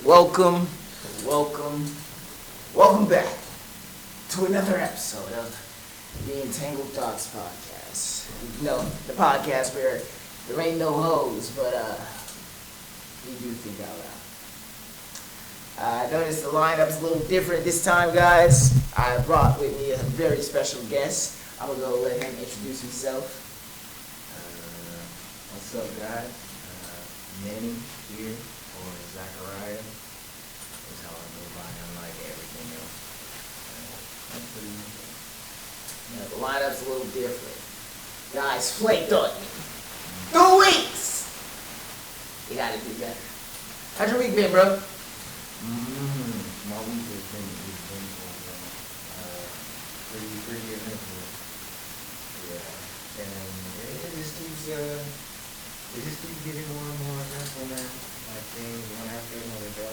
Welcome, welcome back to another episode of the Entangled Thots podcast. You know, the podcast where there ain't no hoes, but we do think out loud. I noticed the lineup's a little different this time, guys. I brought with me a very special guest. I'm gonna go let him introduce himself. What's up, guys? Manny here, or Zachariah. That's how I go by, unlike everything else. That's pretty much it. Yeah, the lineup's a little different. Guys flaked on me. 2 weeks! You gotta do better. How's your week been, bro? My week has been pretty eventful. Yeah, and it just keeps getting more and more eventful, man. Like things one after another, bro.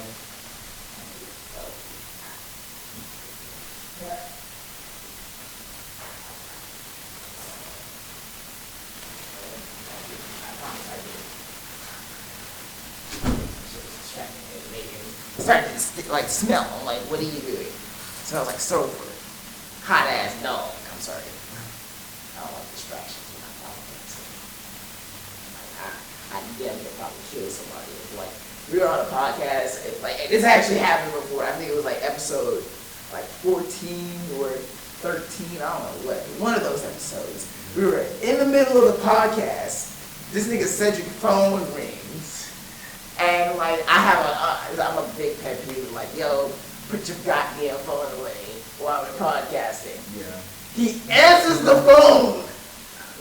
It's starting to like smell. I'm like, what are you doing? It smells like sulfur. Hot ass dog. I'm sorry. I don't like distractions when I'm podcasting. I definitely probably kill somebody. It's like we were on a podcast. This actually happened before. I think it was like episode 14 or 13. I don't know what. One of those episodes. We were in the middle of the podcast. This nigga Cedric phone rings. And like I'm a big pet peeve. Like, yo, put your goddamn phone away while we're podcasting. Yeah. He answers the phone.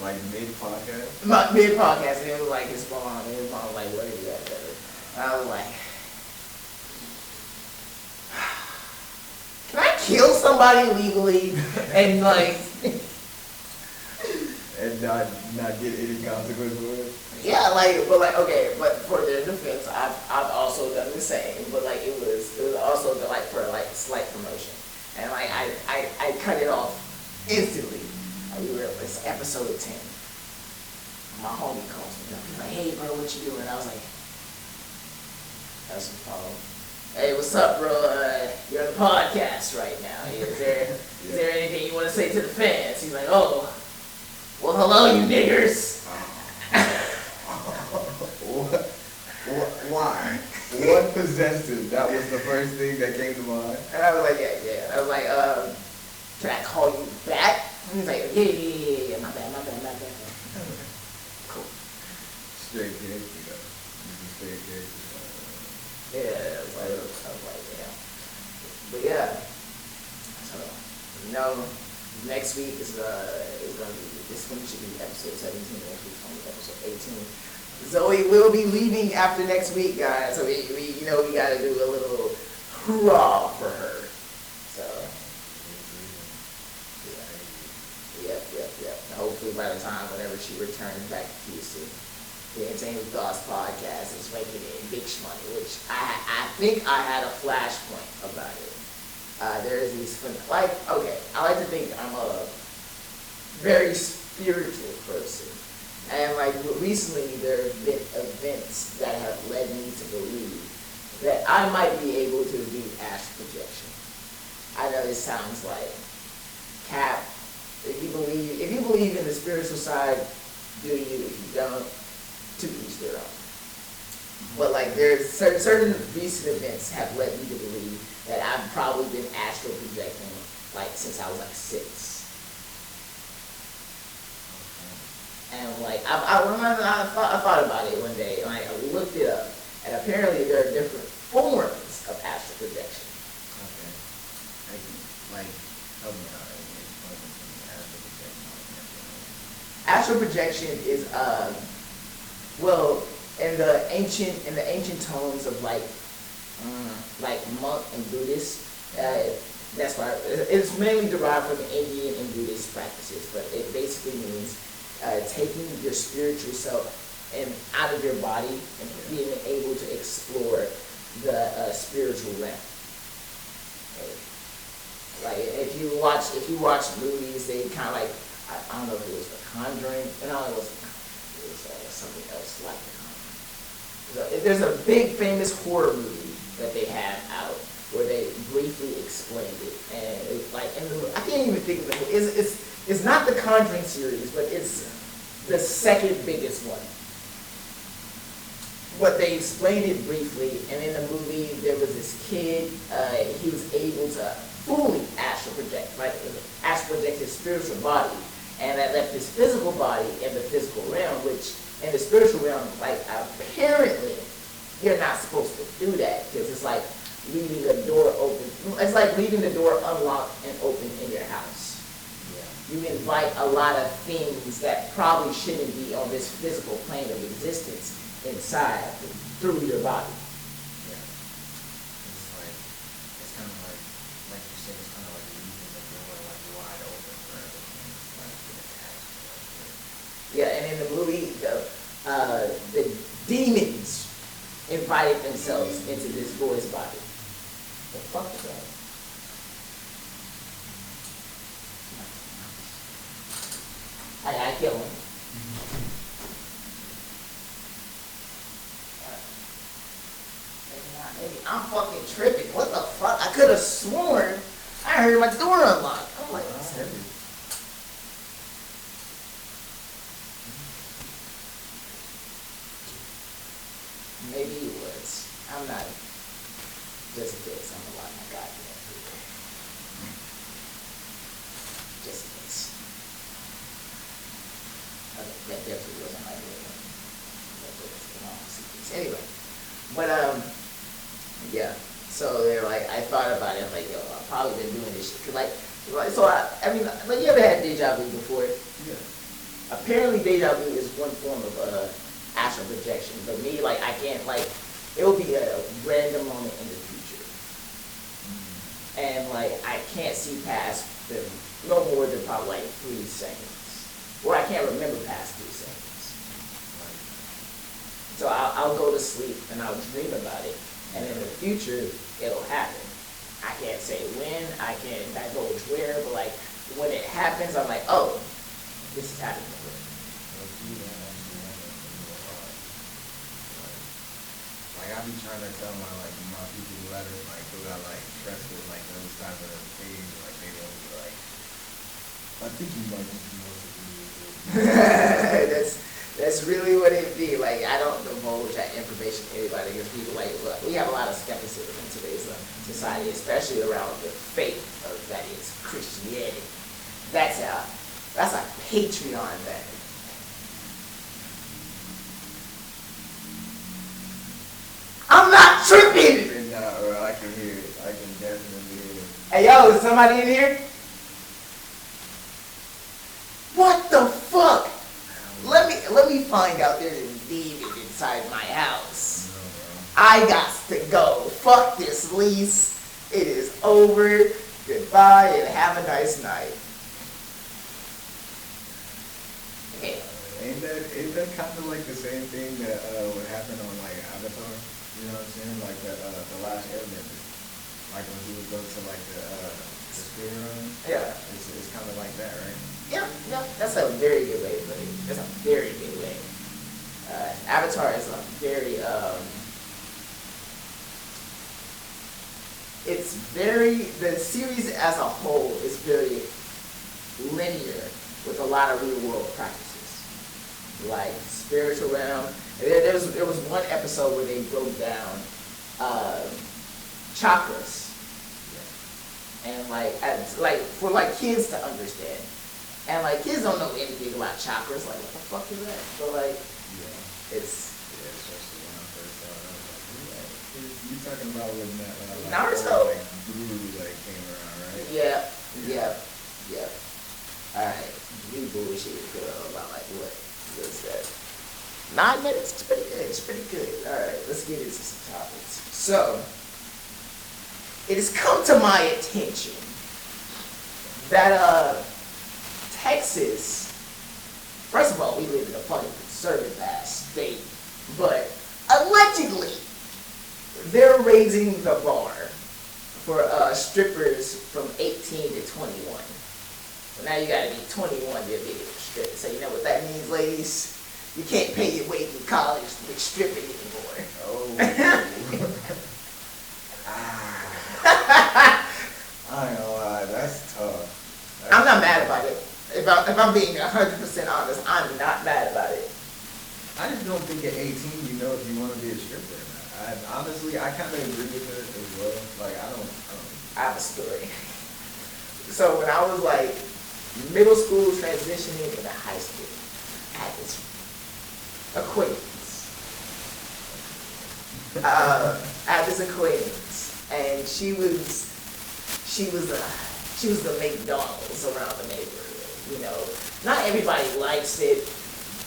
Like mid-podcast? Mid-podcast, and it was like his phone. And his mom was like, what are you at? And I was like, can I kill somebody legally? And like, and not get any consequence for it? yeah, but for their defense, I've also done the same. But like it was also like for like slight promotion, and like I cut it off instantly. We were it's episode 10. My homie calls me up. He's like, hey bro, what you doing? I was like, that's some phone. Hey, what's up, bro? You're on the podcast right now. Is there anything you want to say to the fans? He's like, oh, well, hello, you niggers. Why? What possessed him? That was the first thing that came to mind. And I was like, yeah. I was like, can I call you back? And he's like, yeah, my bad. Cool. Straight character, though. Straight character. Yeah, I was like, yeah. But yeah, so, next week is gonna be, this one should be episode 17, next week's gonna be episode 18. Zoe will be leaving after next week, guys, so we gotta do a little hurrah for her. So, Yep. Hopefully by the time whenever she returns back to Houston, the Entangled Thots podcast is making it big money, which I think I had a flashpoint about it. There's these, I like to think I'm a very spiritual person. And like recently there have been events that have led me to believe that I might be able to do astral projection. I know this sounds like cap. If you believe in the spiritual side, do you? If you don't, to each their own. But like there's certain recent events have led me to believe that I've probably been astral projecting like since I was like 6. And like I remember I thought about it one day, and I looked it up, and apparently there are different forms of astral projection. Okay. Help me out. Astral projection is in the ancient tones of like monk and Buddhist. That's why it's mainly derived from Indian and Buddhist practices, but it basically means taking your spiritual self and out of your body and being able to explore the spiritual realm. Like if you watch movies, they kind of like I don't know if it was The Conjuring. No, it wasn't. It was something else like The Conjuring. So, there's a big famous horror movie that they have out where they briefly explained it, and I can't even think of it. It's not the Conjuring series, but it's the second biggest one. But they explained it briefly, and in the movie there was this kid. He was able to fully astral project, right? Astral project his spiritual body, and that left his physical body in the physical realm. Which in the spiritual realm, like apparently, you're not supposed to do that because it's like leaving the door open. It's like leaving the door unlocked and open in your house. Yeah. You invite a lot of things that probably shouldn't be on this physical plane of existence inside through your body. Yeah. It's kind of like you said, it's kind of like leaving the door like wide open for everything. Like yeah, and in the movie, the demons invited themselves into this boy's body. The fuck is that? I kill him. Maybe I'm fucking tripping. What the fuck? I could have sworn I heard my door unlock. I'm like, what's that? Maybe it was. I'm not. Just in case. I'm gonna lock my goddamn door. Just in case. Okay, that definitely wasn't my door. Anyway, but yeah. So they're like, I thought about it. I'm like, yo, I've probably been doing this shit. So I mean, like, you ever had deja vu before? Yeah. Apparently, deja vu is one form of astral projection. But me, like, I can't, like, it will be a random moment in the future. Mm-hmm. And, like, I can't see past them no more than probably, like, 3 seconds. Or I can't remember past 3 seconds. Right. So I'll go to sleep and I'll dream about it. And in the future, it'll happen. I can't say when, I can't divulge where, but, like, when it happens, I'm like, oh, this is happening. Like, I be trying to tell my people letters, like, who got, like, trusted, like, those type of things, like, they don't be like, I think you might just be able to do it. That's really what it be. Like, I don't divulge that information to anybody because people, like, look, we have a lot of skepticism in today's society, especially around the faith of, that is, Christianity. That's a Patreon thing. I'm not tripping! No, bro, I can hear it. I can definitely hear it. Hey, yo, is somebody in here? What the fuck? Let me find out there's a demon inside my house. No, I got to go. Fuck this lease. It is over. Goodbye and have a nice night. Okay. Ain't that kind of like the same thing that would happen on like Avatar? You know what I'm saying? Like the last Airbender. Like when he would go to like the spirit realm. Yeah. It's kind of like that, right? Yeah. That's a very good way to put it. That's a very good way. Avatar is a very the series as a whole is very linear with a lot of real world practices. Like spiritual realm. There was one episode where they broke down chakras. And like for like kids to understand. And like kids don't know anything about chakras. Like what the fuck is that? But like especially when I first saw it, I was like, you talking about when that Naruto like guru like came around, right? Yeah. Alright. We bullshit about like what is that? 9 minutes? It's pretty good. Alright, let's get into some topics. So it has come to my attention that Texas, first of all, we live in a fucking conservative ass state, but allegedly they're raising the bar for strippers from 18 to 21. So now you gotta be 21 to be able to strip. So you know what that means, ladies? You can't pay your way through college with stripping anymore. Oh. I'm being 100% honest. I'm not mad about it. I just don't think at 18 you know if you want to be a stripper or not. Honestly, I kind of agree with her as well. Like, I don't. I have a story. So when I was like middle school transitioning into high school, I had this acquaintance. I had this acquaintance, and she was the McDonald's around the neighborhood. You know, not everybody likes it,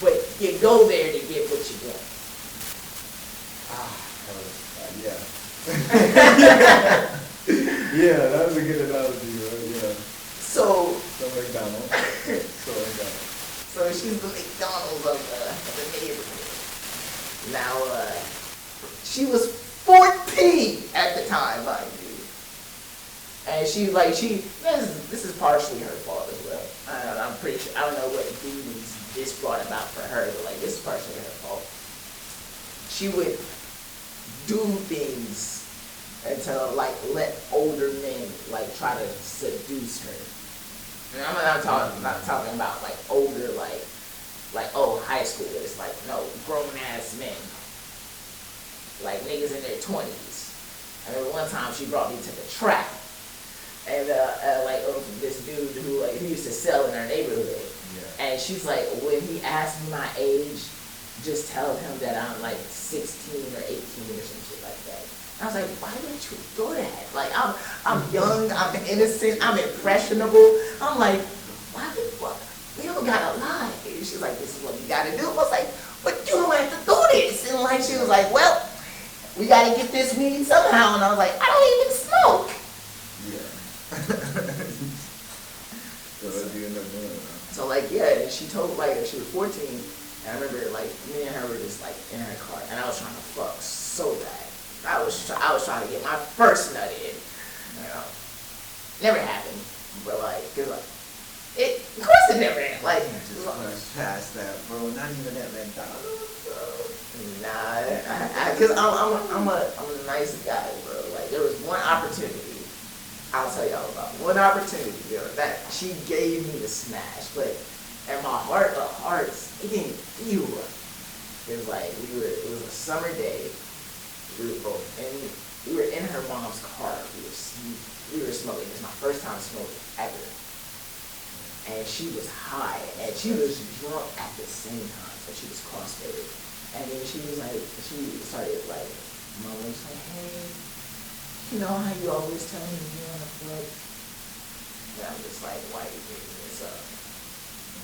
but you go there to get what you want. Yeah. Yeah, that was a good analogy, right? Yeah. So McDonald's. So she's the McDonald's of the neighborhood. Now, she was 14 at the time, mind you. And this is partially her fault as well. I'm pretty sure, I don't know what demons this brought about for her, but like, this is partially her fault. She would do things until like let older men like try to seduce her. And I'm not talking about like older like high schoolers, like no, grown ass men. Like niggas in their 20s. I remember one time she brought me to the track. And this dude who used to sell in our neighborhood. Yeah. And she's like, when he asked me my age, just tell him that I'm like 16 or 18 or some shit like that. I was like, why would you do that? Like, I'm young, I'm innocent, I'm impressionable. I'm like, why the fuck? We don't gotta lie. And she's like, this is what you gotta do. I was like, but you don't have to do this. And like, she was like, well, we gotta get this weed somehow. And I was like, I don't even smoke. Yeah. So what do you end up doing? So like, yeah, and she told like she was 14. And I remember like me and her were just like in her car, and I was trying to fuck so bad. I was trying to get my first nut in. You know, never happened, but like, cause like, of course it never happened. Like, just push past that, bro. Not even that McDonald's, bro. Nah, cause I'm a nice guy, bro. Like there was one opportunity. I'll tell y'all about one opportunity, you know, that she gave me to smash, but in my heart of hearts, it didn't feel right. It was like it was a summer day. We were in her mom's car. We were smoking. It was my first time smoking ever. And she was high, and she was drunk at the same time, so she was cross-faded. And then she started like, Mom was like, hey, you know how you always tell me you want to fuck? And I'm just like, why are you bringing this up?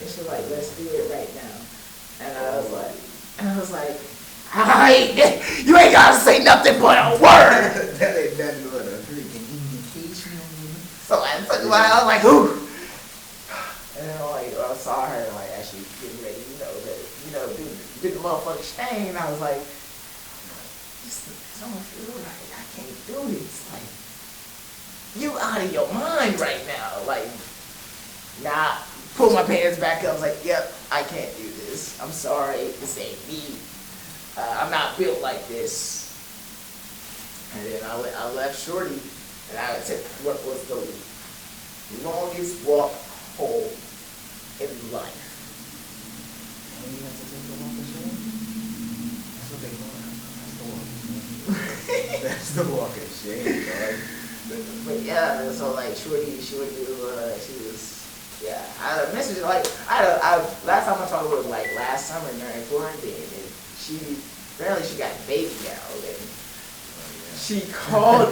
And she's like, let's do it right now. And I was like, you ain't gotta say nothing but a word. That ain't nothing but a freaking indication. So I was like, ooh. And then like I saw her like actually getting ready, do the motherfucking stain. And I was like, this don't feel right. I can't do this. Like, you out of your mind right now. Like, nah. Pull my pants back up. I was like, yep, I can't do this. I'm sorry. This ain't me. I'm not built like this. And then I left Shorty, and I took what was the longest walk home in life. And you have to take the walk of shame? That's what they call it. That's the walk of shame, dog. But yeah, so like Shorty, she was, yeah. I messaged like last time I talked to her was like last summer during quarantine, and apparently she got baby now, and she called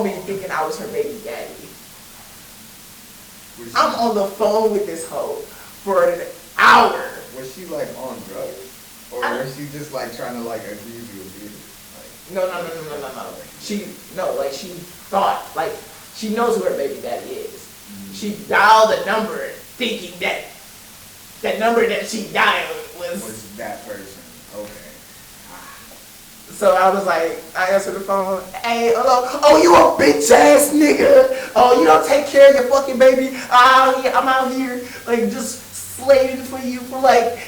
me thinking I was her baby daddy. I'm on the phone with this hoe for an hour. Was she like on drugs, or was she just like trying to like abuse you? No. She thought like she knows who her baby daddy is. Mm-hmm. She dialed the number thinking that number that she dialed was that person. Okay. So I was like, I answered the phone. Hey, hello. Oh, you a bitch ass nigga. Oh, you don't take care of your fucking baby. I'm out here like just slaving for you for like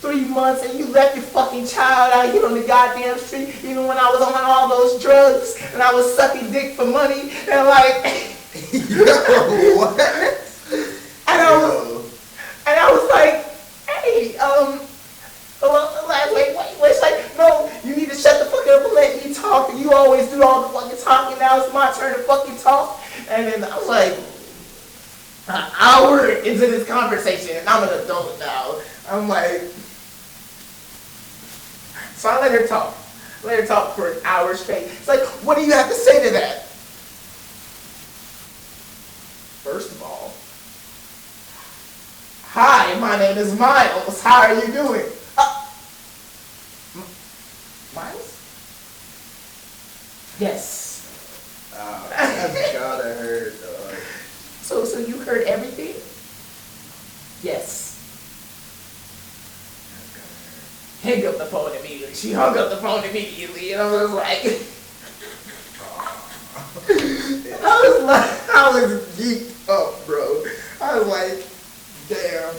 3 months, and you left your fucking child out here on the goddamn street, even when I was on all those drugs and I was sucking dick for money and like. Yo, what? And I was like, hey, wait. It's like, no, you need to shut the fuck up and let me talk. And you always do all the fucking talking. Now it's my turn to fucking talk. And then I was like, an hour into this conversation, and I'm an adult now. I'm like, so I let her talk. Let her talk for an hour straight. It's like, what do you have to say to that? First of all, hi, my name is Miles. How are you doing? Miles? Yes. That's gotta hurt, dog. So you heard everything? Yes. Hang up the phone immediately. She hung up the phone immediately, and I was like, I was geeked up, bro. I was like, damn.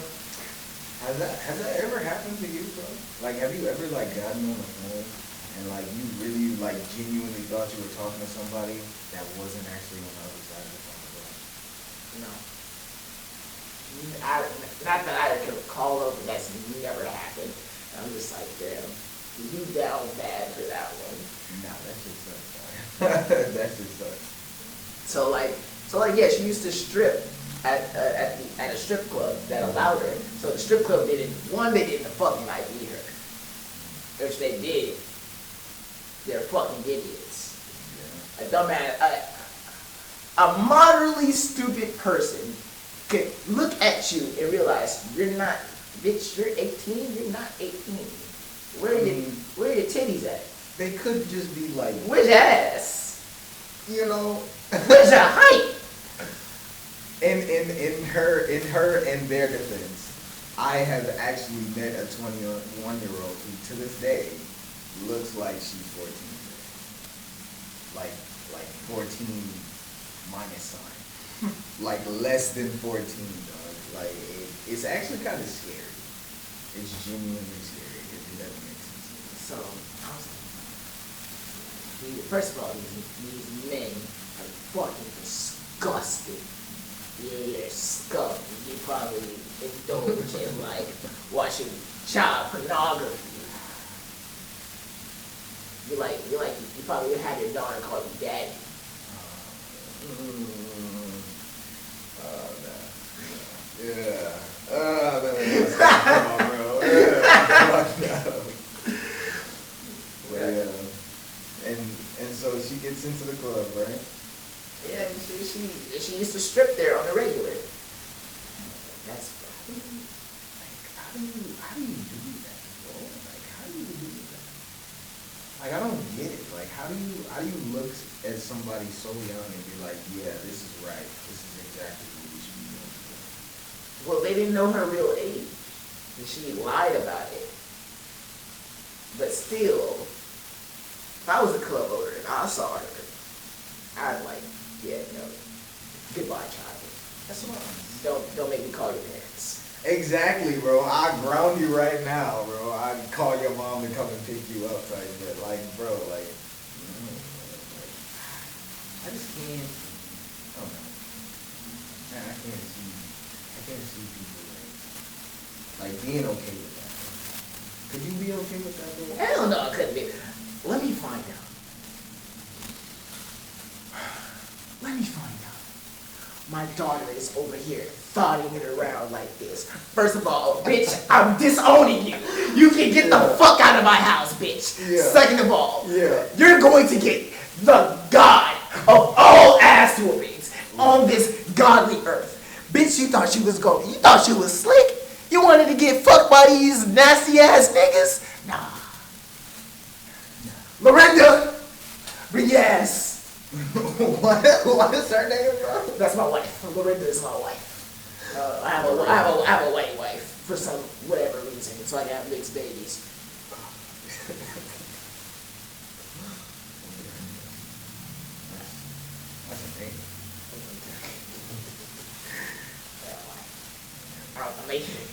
Has that ever happened to you, bro? Like, have you ever like gotten on the phone and like you really like genuinely thought you were talking to somebody that wasn't actually on the other side of the phone, bro? No. Not that I can recall of, but that's never happened. I'm just like, damn, you down bad for that one. Nah, that shit sucks, dog. That shit sucks. So like, yeah, she used to strip at a strip club that allowed her. So the strip club they didn't fucking ID her. If they did, they're fucking idiots. Yeah. A dumbass, a moderately stupid person could look at you and realize you're not, bitch, you're 18, you're not 18. Where are your titties at? They could just be like, where's your ass? You know, where's your height? In their defense, I have actually met a 21-year-old who to this day looks like she's 14. Like 14 minus sign. Like less than 14, dog. Like it's actually kind of scary. It's genuinely scary because it doesn't make sense. So I was like, first of all, these men are fucking disgusting. You're scum. You probably indulge in like watching child pornography. You probably had your daughter call you daddy. Yeah. Bro. Yeah. And so she gets into the club, right? Yeah, she used to strip there on the regular. That's how do you do that, bro? Like how do you do that? Like I don't get it. Like how do you look at somebody so young and be like, yeah, this is right. This is exactly what we should be doing. Well, they didn't know her real age. And she lied about it. But still, if I was a club owner and I saw her, I'd like, yeah, no, goodbye, child. That's what I'm Don't make me call your parents. Exactly, bro. I'd ground you right now, bro. I'd call your mom to come and pick you up type shit. Like, bro, like, I just can't, I don't know. Man, I can't see people like being okay with that. Could you be okay with that, bro? Hell no, I couldn't be. Let me find out. My daughter is over here thotting it around like this. First of all, bitch, I'm disowning you. You can get the fuck out of my house, bitch. Yeah. Second of all, you're going to get the god of all ass whoopings on this godly earth. Bitch, you thought she was slick? You wanted to get fucked by these nasty ass niggas? Nah. Lorinda, bring your ass. What is her name, bro? That's my wife. Lorinda is my wife. I have a white wife for some whatever reason, so I can have mixed babies. That's amazing. Amazing.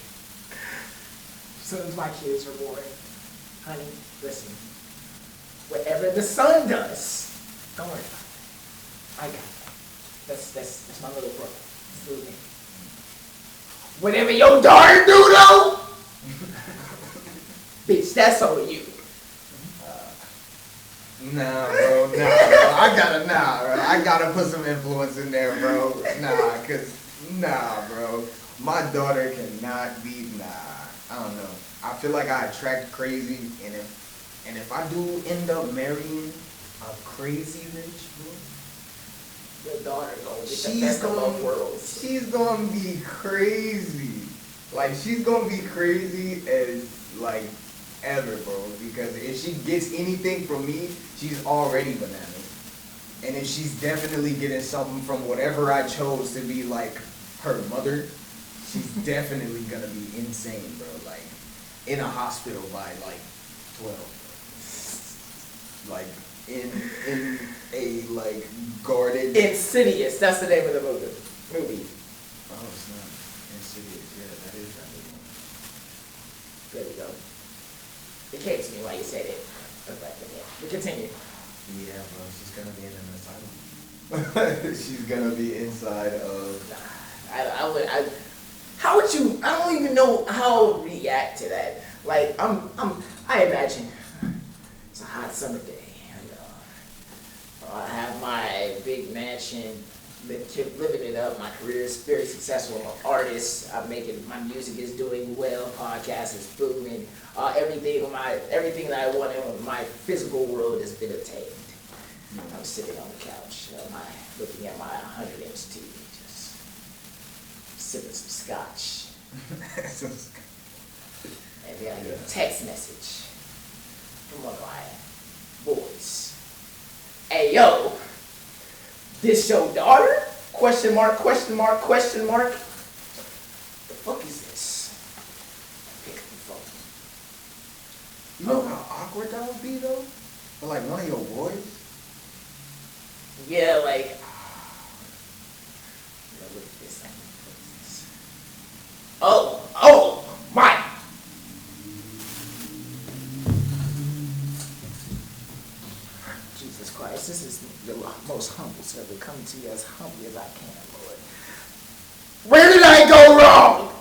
As soon as my kids are born, honey, listen. Whatever the son does, don't worry about it. I got that. That's my little brother. It's little me. Whatever your daughter do though, bitch, that's on you. Nah, bro. Bro. I gotta put some influence in there, bro. Nah, bro. My daughter cannot be. Nah, I don't know. I feel like I attract crazy, and if I do end up marrying a crazy bitch, bro, your daughter gonna get the best of both worlds. She's gonna be crazy. Like, she's gonna be crazy as, like, ever, bro. Because if she gets anything from me, she's already bananas. And if she's definitely getting something from whatever I chose to be, like, her mother, she's definitely gonna be insane, bro. Like, in a hospital by, like, 12, bro. Like, in a, like, guarded... Insidious, that's the name of the movie. Oh, it's not Insidious. Yeah, that is that movie. There we go. It came to me while you said it. We continue. Yeah, bro, she's gonna be in an asylum. She's gonna be inside of... How would you, I don't even know how to react to that. Like, I imagine it's a hot summer day. I have my big mansion, living it up. My career is very successful. I'm an artist. My music is doing well. Podcast is booming. Everything that I wanted in my physical world has been attained. I'm sitting on the couch, looking at my 100-inch TV, just sipping some scotch. And then I get a text message from one of my boys. Hey, yo, this your daughter? Question mark, question mark, question mark. The fuck is this? Pick up the phone. You know how awkward that would be, though? For, like, one of your boys? Yeah, like... Look at this thing. Oh, my... Jesus Christ, this is the most humble servant, coming to you as humbly as I can, Lord. Where did I go wrong?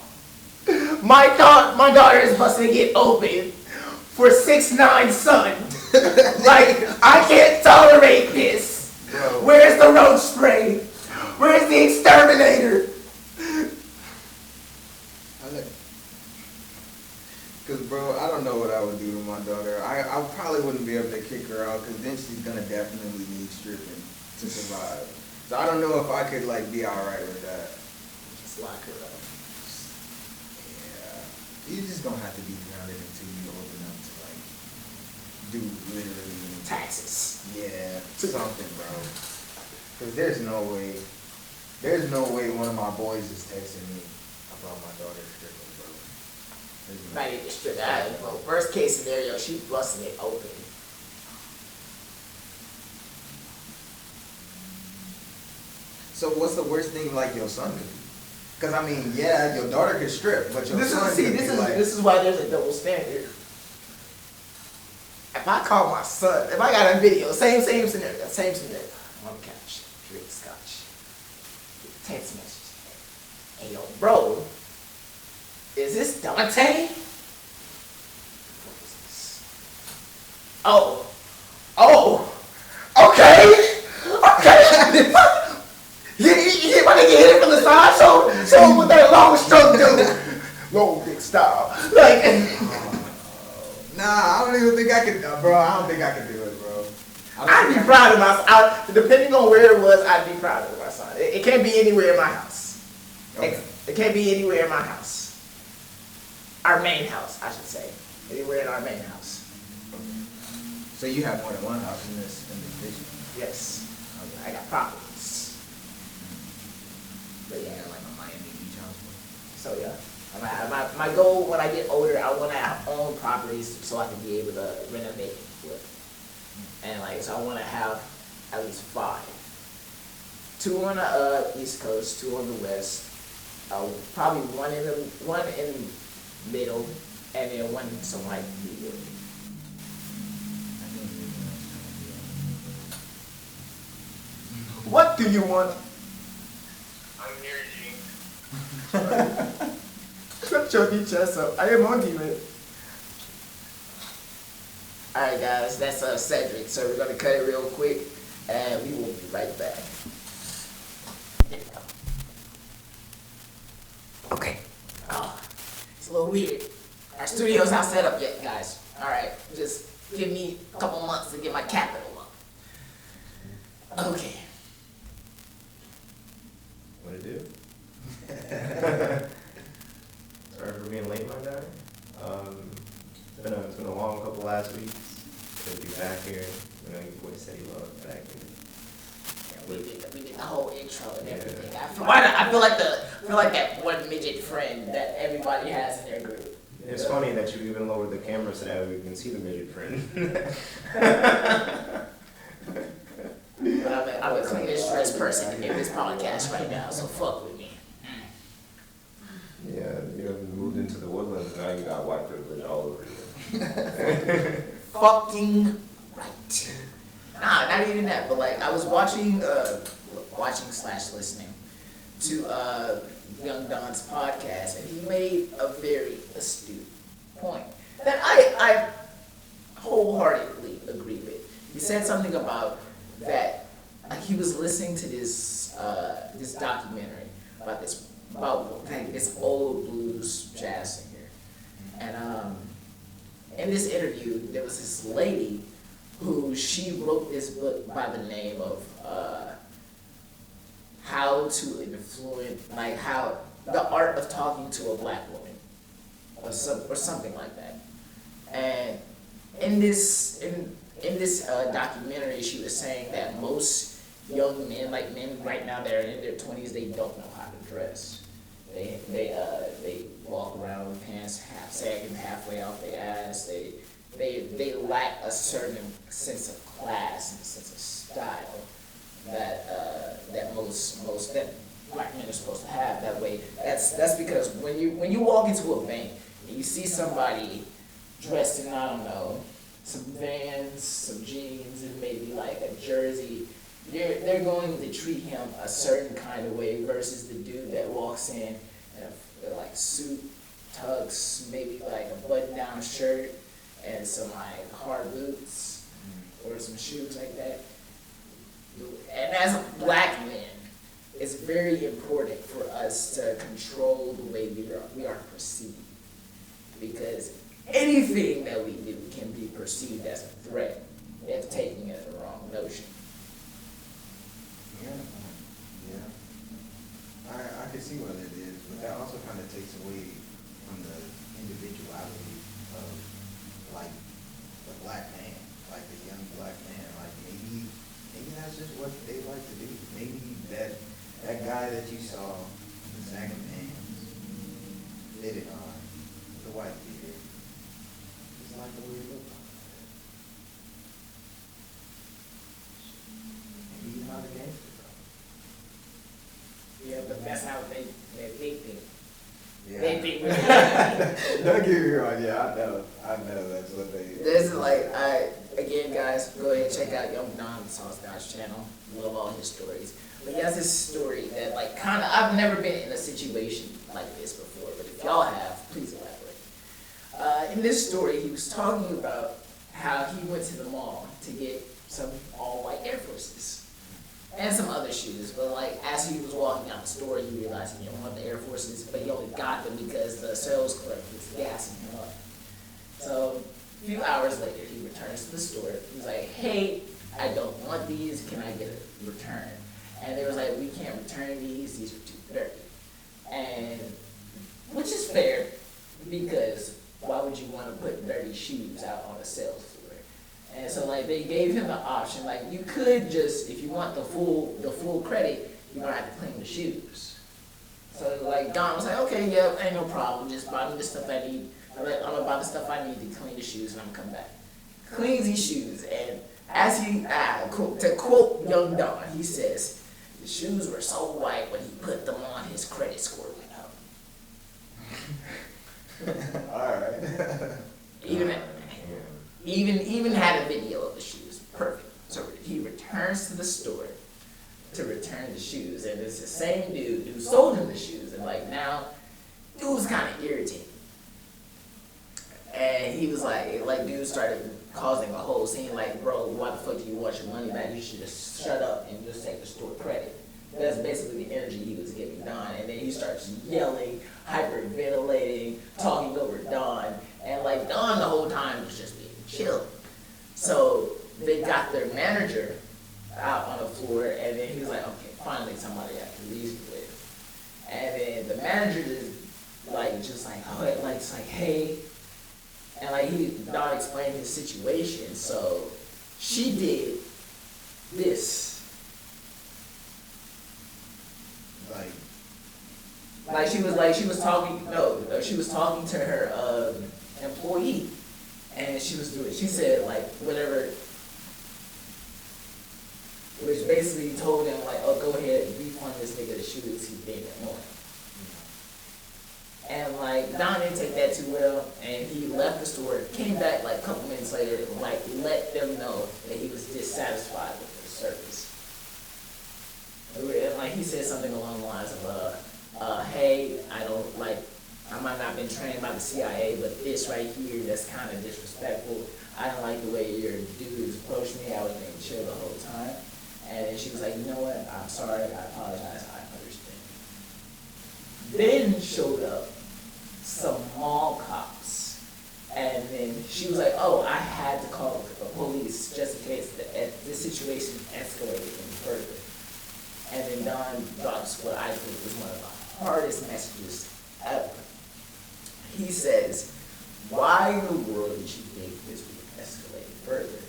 My daughter is busting it open for 6'9" son. Like, I can't tolerate this. Bro. Where's the roach spray? Where's the exterminator? Because, bro, I don't know what I would do to my daughter. I probably wouldn't be able to kick her out, because then she's going to definitely need stripping to survive. So I don't know if I could, like, be all right with that. Just lock her up. Yeah. You're just going to have to be grounded until you're old enough to, like, do literally anything. Taxes. Yeah, something, bro. Because there's no way one of my boys is texting me about my daughter's stripping, bro. Not even strip that. Well, worst case scenario, she's busting it open. So what's the worst thing, like, your son could do? Because, I mean, yeah, your daughter could strip, but this is why there's a double standard. If I call my son, if I got a video, same scenario, on the couch, drink scotch, text message, hey yo, bro, is this Dante? What is this? Oh, okay. You want to get hit from the side? Show him what that long stroke do. Long big style. Like, nah, I don't even think I could, bro. I don't think I could do it, bro. I'd be proud of my son. Depending on where it was, I'd be proud of my son. It can't be anywhere in my house. Okay. It can't be anywhere in my house. Our main house, I should say. Anywhere in our main house. So you have more than one house in this vision? Yes. Okay. I got properties. But yeah, like a Miami Beach house. So yeah. My goal when I get older, I want to own properties so I can be able to renovate and flip. And like, so I want to have at least 5. 2 on the East Coast, 2 on the West. Probably one in the middle, and then one somewhere like medium. What do you want? I'm here, G. chubby chest up. I am on demon. Alright guys, that's Cedric, so we're gonna cut it real quick, and we will be right back. There we go. Okay. Oh, it's a little weird. Our studio's not set up yet, guys. Alright, just give me a couple months to get my capital up. Okay. What it do? Sorry for being late, my guy. It's been a long couple last weeks. Good to be back here. You know, your boy said he loved back here. Yeah, we did the whole intro and everything. I feel like that one midget friend that everybody has in their group. It's funny that you even lowered the camera so that we can see the midget friend. But I'm the cleanest dressed person in this podcast right now, so fuck with me. Yeah, you know, moved into the woodlands, now you got white privilege all over you. Fucking right. Nah, not even that, but like I was watching / listening to Young Don's podcast, and he made a very astute point that I wholeheartedly agree with. He said something about that, like he was listening to this documentary about this old blues jazz singer, and in this interview there was this lady who she wrote this book by the name of How to Influence, like how the art of talking to a black woman, or something like that. And in this documentary, she was saying that most young men, like men right now, they're in their 20s, they don't know how to dress. They walk around with pants half sagging halfway off their ass. They lack a certain sense of class and a sense of style that most that black men are supposed to have. That way, that's because when you walk into a bank and you see somebody dressed in, I don't know, some Vans, some jeans, and maybe like a jersey, they're going to treat him a certain kind of way versus the dude that walks in a like suit, tux, maybe like a button-down shirt and some like hard boots or some shoes like that. And as black men, it's very important for us to control the way we are perceived, because anything that we do can be perceived as a threat if taking it the wrong notion. Yeah. I can see what it is, but that also kind of takes away from the individuality of like the black man, like the young black man. Like maybe that's just what they like to do. Maybe that guy that you saw in the sagging pants, fitted on, the white beard, it's like the way it looked like. Maybe he's not a gangster. Yeah, but that's how they think. Yeah. They think. Don't get me wrong. Yeah, I know that's what they. This is like, again, guys, go ahead and check out Young Don's Sauce channel. Love all his stories. But he has this story that, like, kind of, I've never been in a situation like this before, but if y'all have, please elaborate. In this story, he was talking about how he went to the mall to get some all-white Air Forces and some other shoes, but like as he was walking out the store, he realized he didn't want the Air Forces, but he only got them because the sales clerk was gassing him up. So a few hours later, he returns to the store. He's like, "Hey, I don't want these. Can I get a return?" And they was like, "We can't return these. These are too dirty." And which is fair, because why would you want to put dirty shoes out on a sales floor? And so like they gave him the option, like you could just, if you want the full credit, you're gonna have to clean the shoes. So like Don was like, okay, yeah, ain't no problem, just buy me the stuff I need. I'm gonna buy the stuff I need to clean the shoes, and I'm gonna come back. Cleans these shoes, and as he, to quote Young Don, he says, the shoes were so white when he put them on, his credit score went up. Alright. Even had a video of the shoes. Perfect. So he returns to the store to return the shoes, and it's the same dude who sold him the shoes, and like now it was kind of irritating. And he was like dude started causing a whole scene, like, bro, why the fuck do you want your money back? You should just shut up and just take the store credit. That's basically the energy he was giving Don. And then he starts yelling, hyperventilating, talking over Don. And like Don the whole time was just being chill. So they got their manager out on the floor, and then he was like, okay, finally somebody I can reason with. And then the manager just like, hey. And like Don explained his situation, so she did this. She was talking to her employee, and she said like whatever, which basically told him like, oh, go ahead and refund this nigga the shoes he gave him on. And like Don didn't take that too well, and he left the store, came back like a couple minutes later, like let them know that he was dissatisfied with their service. And like he said something along the lines of, hey, I might not have been trained by the CIA, but this right here, that's kind of disrespectful. I don't like the way your dudes approached me. I was being chill the whole time. And then she was like, you know what? I'm sorry. I apologize. I understand. Then showed up some mall cops. And then she was like, oh, I had to call the police just in case the situation escalated any further. And then Don drops what I think was one of the hardest messages ever. He says, why in the world did you think this would escalate further?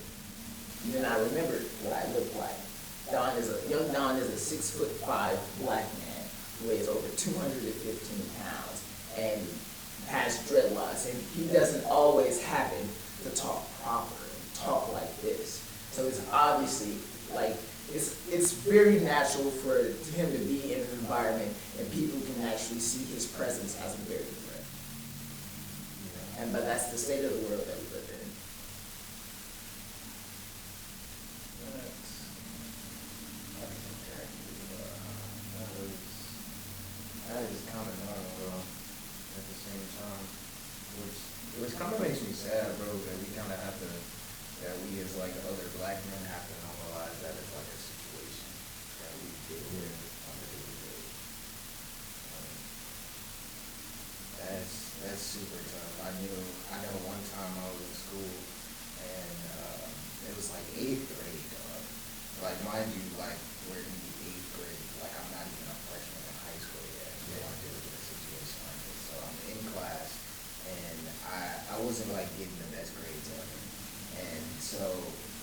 And then I remembered what I looked like. Young Don is a 6'5" black man who weighs over 215 pounds and has dreadlocks, and he doesn't always happen to talk proper and talk like this. So it's obviously like it's very natural for him to be in an environment and people can actually see his presence as a very threat. But that's the state of the world that we live in. That is kind of hard, bro, at the same time, which kind of makes me sad, bro, that we kind of have to, that we as like other black men have to normalize that it's like a situation that we deal with on a daily basis. That's super tough. I know one time I was in school and it was like 8th grade, dog. Like, mind you, like, we're in the 8th grade. Like, I'm not even a freshman in high school yet. Yeah, I'm dealing with a situation like this. So I'm in class and I wasn't like getting the best grades ever. And so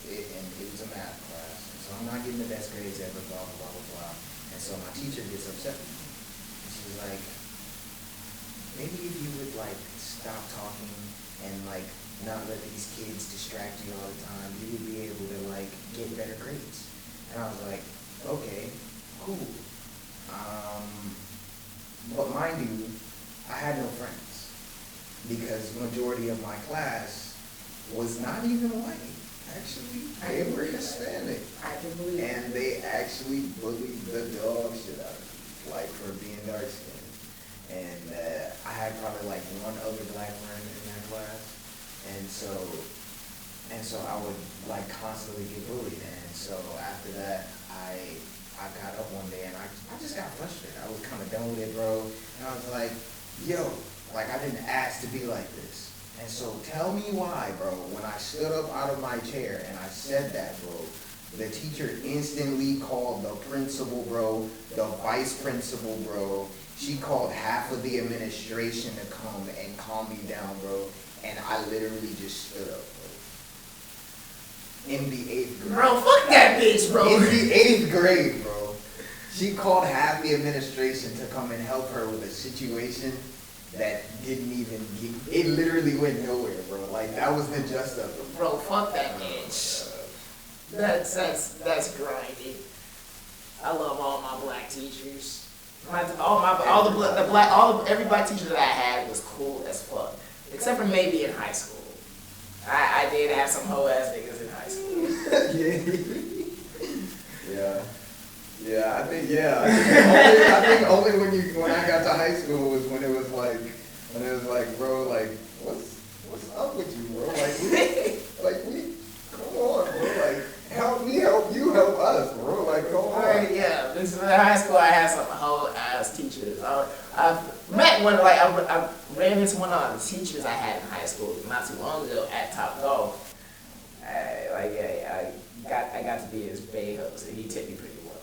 it was a math class. And so I'm not getting the best grades ever, blah, blah, blah, blah, blah. And so my teacher gets upset with me. And she's like, maybe if you would like stop talking and like not let these kids distract you all the time, you would be able to like get better grades. And I was like, okay, cool. But mind you, I had no friends because the majority of my class was not even white. Actually, they were Hispanic. I can believe it. And they actually bullied the dog shit out of me, like for being dark skinned. And I had probably like one other black friend in that class, and so I would like constantly get bullied. And so after that, I got up one day and I just got frustrated. I was kind of done with it, bro. And I was like, yo, like I didn't ask to be like this. And so tell me why, bro. When I stood up out of my chair and I said that, bro, the teacher instantly called the principal, bro, the vice principal, bro. She called half of the administration to come and calm me down, bro. And I literally just stood up, bro. In the 8th grade. Bro, fuck that bitch, bro. In the 8th grade, bro. She called half the administration to come and help her with a situation that didn't even it literally went nowhere, bro. Like, that was the gist of it. Bro, fuck that bitch. That's grinding. I love all my black teachers. Every black teacher that I had was cool as fuck, except for maybe in high school. I did have some hoe ass niggas in high school. Yeah. Yeah, I think only when I got to high school was when it was like, bro, like, what's up with you, bro? Like we, come on, bro, like, help me, help you, help us, bro, like, come on. Right, yeah. This is in high school. I had some whole ass teachers. I met one, like, I ran into one of the teachers I had in high school not too long ago at Top Golf. I got to be his bay host, and he tipped me pretty well.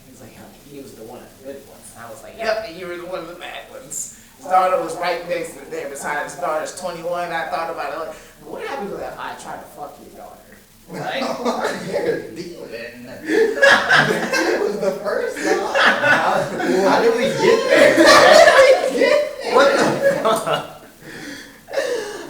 He was like, he was the one of the good ones. And I was like, yep, and you were the one of the bad ones. His daughter was right next to there beside his daughter's 21. I thought about it, like, what happens if I tried to fuck your daughter? Like, you're a demon. That was the first line. How did we get there? What the fuck?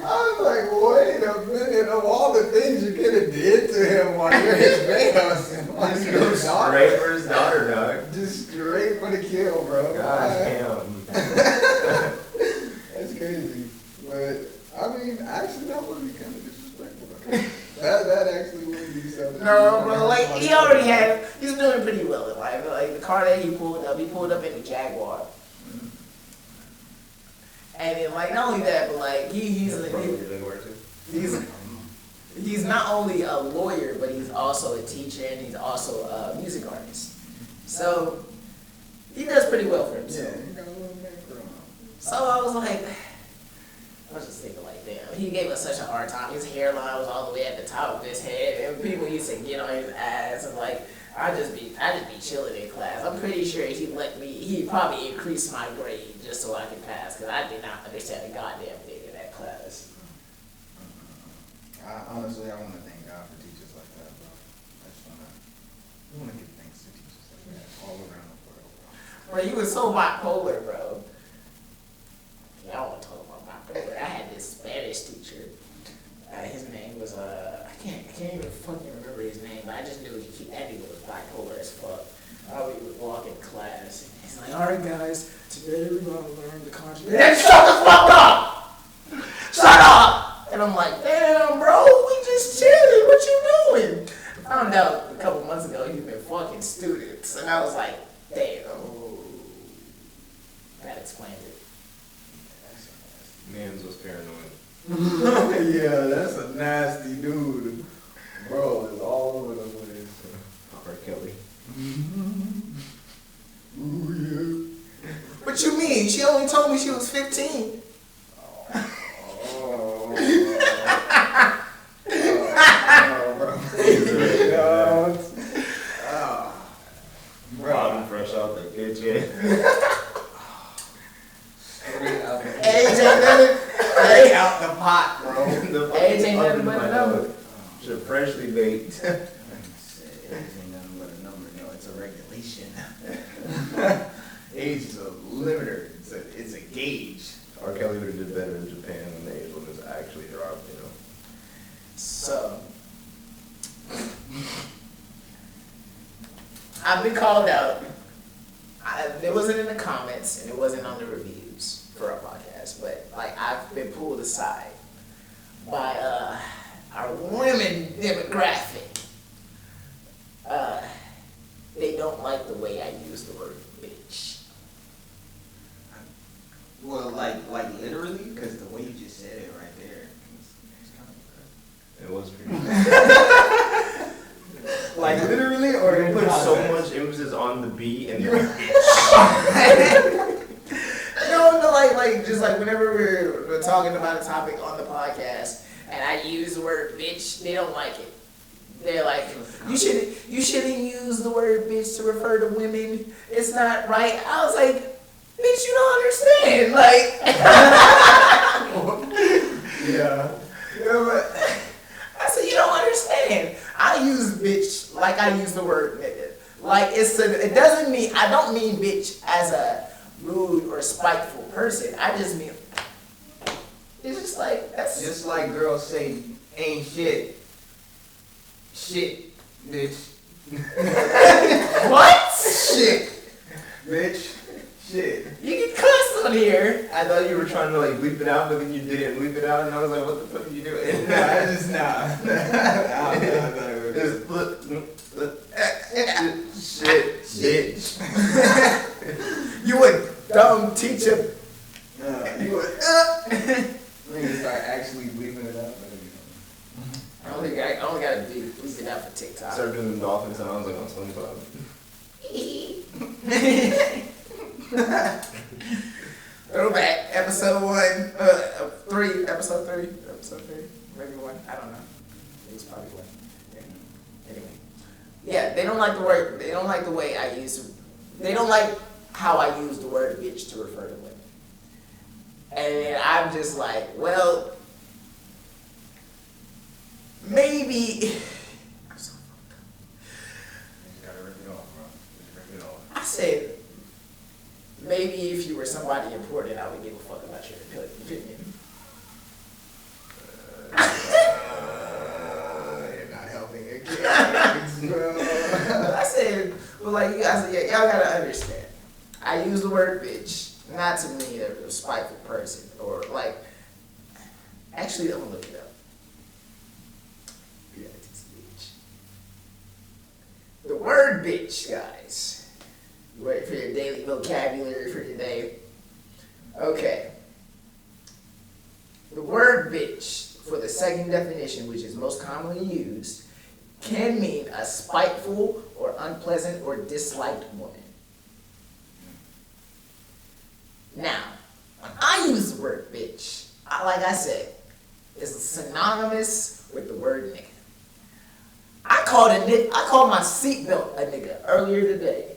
I was like, wait a minute, of all the things you could have did to him while you're his house, Just go straight for his daughter, dog. Just straight for the kill, bro. God damn. That's crazy. But, I mean, actually, that would be kind of disrespectful. That actually would be something. no, bro, like, he's doing pretty well in life. Like, the car that he pulled up in the Jaguar. And then, like, not only that, but, like, he's not only a lawyer, but he's also a teacher, and he's also a music artist. So, he does pretty well for himself. Yeah, he got a little background. So I was just thinking, like, damn, he gave us such a hard time. His hairline was all the way at the top of his head, and people used to get on his ass, and, like, I'd just be chilling in class. I'm pretty sure he probably increased my grade just so I could pass, because I did not understand a goddamn thing in that class. Honestly, I want to thank God for teachers like that, bro. I want to give thanks to teachers like that all around the world, bro. Bro, you was so bipolar, bro. Yeah, I don't want to talk about bipolar. I had this Spanish teacher. His name was, I can't even fucking remember his name, but I just knew that nigga was bipolar as fuck. We would walk in class, and he's like, alright guys, today we're going to learn the conjugate. Then shut the fuck up! Shut up! And I'm like, damn bro, we just chilling, what you doing? I found out a couple months ago he'd been fucking students, and I was like, damn. That explains it. Mans was paranoid. Yeah, that's a nasty dude. Bro, it's all over the place. R. Kelly. Ooh, yeah. What you mean? She only told me she was 15. Bottom fresh out the kitchen. Straight out the pot, bro. Age ain't nothing but a number. Should freshly baked. Age ain't nothing but a number, no, it's a regulation. Age is a limiter, it's a gauge. R. Kelly would have did better in Japan when the age limits actually dropped, you know. So, I've been called out. It wasn't in the comments and it wasn't on the reviews for our podcast, but like I've been pulled aside by our women demographic. They don't like the way I use the word bitch. Well, like literally, because the way you just said it right there, it's kind of It was pretty like literally, or you put so much emphasis on the B and the No, like just like whenever we're talking about a topic on the podcast and I use the word bitch, they don't like it. They're like, you shouldn't use the word bitch to refer to women. It's not right. I was like, bitch, you don't understand. Like, yeah, but I said, you don't understand. I use bitch like I use the word nigga. Like it doesn't mean, I don't mean bitch as a rude or spiteful person. I just mean, it's just like, that's just like girls say, ain't shit. Shit, bitch. what? Shit, bitch. Shit. You can cuss on here. I thought you were trying to like bleep it out, but then you didn't bleep it out, and I was like, what the fuck are you doing? Nah. Just shit. shit. You a dumb teacher. You would. Niggas start actually bleeping it out. I only got a beat. We did that for TikTok. Started doing the dolphin sounds like on SpongeBob. Throwback, episode 3, episode 3, maybe 1, I don't know. It's probably 1. Yeah. Anyway. Yeah, they don't like the word, they don't like the way I use, they don't like how I use the word bitch to refer to women. And I'm just like, well, maybe. I'm so fucked up. You just gotta rip it off, bro. Just rip it off. I said, maybe if you were somebody important, I would give a fuck about your opinion. You're not helping again, bro. I said, well, like, y'all gotta understand. I use the word bitch not to mean a spiteful person or like. Actually, I'm gonna look it up. Bitch. The word bitch, guys. You ready for your daily vocabulary for today? Okay. The word bitch, for the second definition, which is most commonly used, can mean a spiteful or unpleasant or disliked woman. Now, when I use the word bitch, like I said, it's synonymous with the word nigga. I called my seatbelt a nigga earlier today.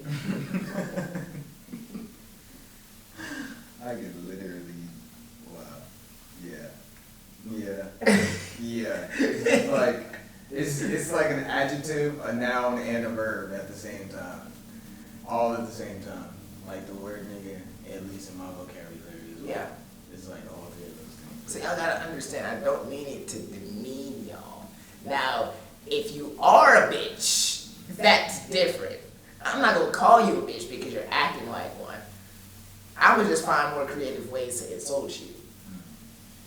I could literally, wow, yeah. It's like an adjective, a noun, and a verb at the same time, all at the same time. Like the word nigga, at least in my vocabulary, is Yeah. It's like all three of those things. So y'all gotta understand, I don't mean it to demean y'all. Now, if you are a bitch, that's different. I'm not gonna call you a bitch because you're acting like one. I would just find more creative ways to insult you.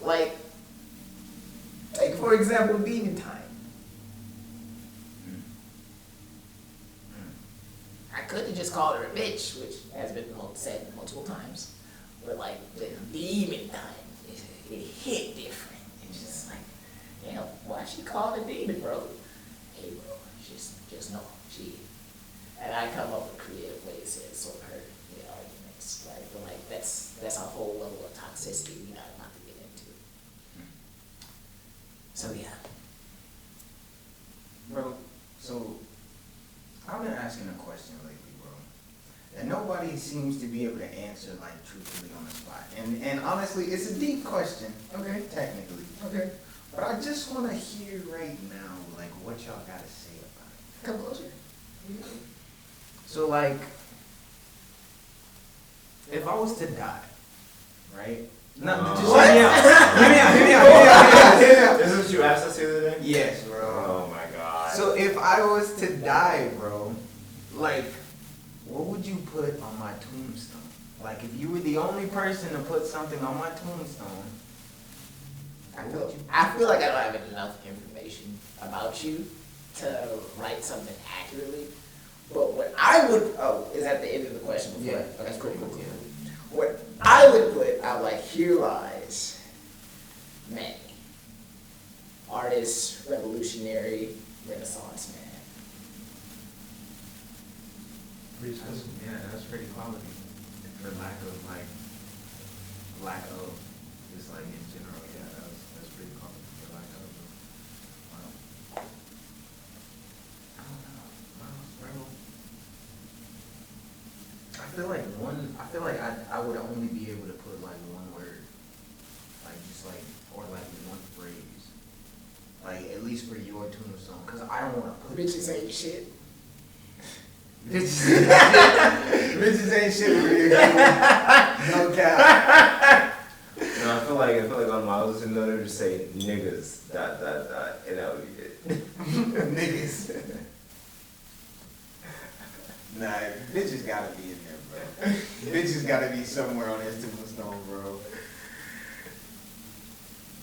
Like, take for example, demon time. I could have just called her a bitch, which has been said multiple times. But like the demon time, it hit different. It's just like, damn, why she called a demon, bro? Hey, bro, just know she. And I come up with creative ways to insult her, arguments. Like, but like that's a whole level of toxicity we gotta not to get into. So yeah. Bro, so I've been asking a question lately, bro, that nobody seems to be able to answer like truthfully on the spot. And honestly, it's a deep question, okay, technically. Okay. But I just want to hear right now, like, what y'all got to say about it. Come closer. So, like, if I was to die, right? No, just hear me out. Hear me out. This is what you asked us the other day? Yes, bro. Oh my god. So if I was to die, bro, like, what would you put on my tombstone? Like, if you were the only person to put something on my tombstone, I feel like I don't have enough information about you to write something accurately. But what I would, is at the end of the question before? Yeah, Okay, that's cool. pretty cool. What I would put, I'm like, here lies Manny. Artist, revolutionary, Renaissance man. That's pretty quality. For lack of, just like in general, that's pretty quality. For lack of, wow. I don't know. I feel like I would only be able to put like one word. Like just like, or like one phrase. Like at least for your tombstone. Cause I don't want to put Bitches ain't shit. Bitches ain't shit for you. No cap. No, I feel like on my list note just say niggas ... and that would be it. Niggas. Nah, bitches gotta be in there, bro. Bitches gotta be somewhere on his tombstone, bro.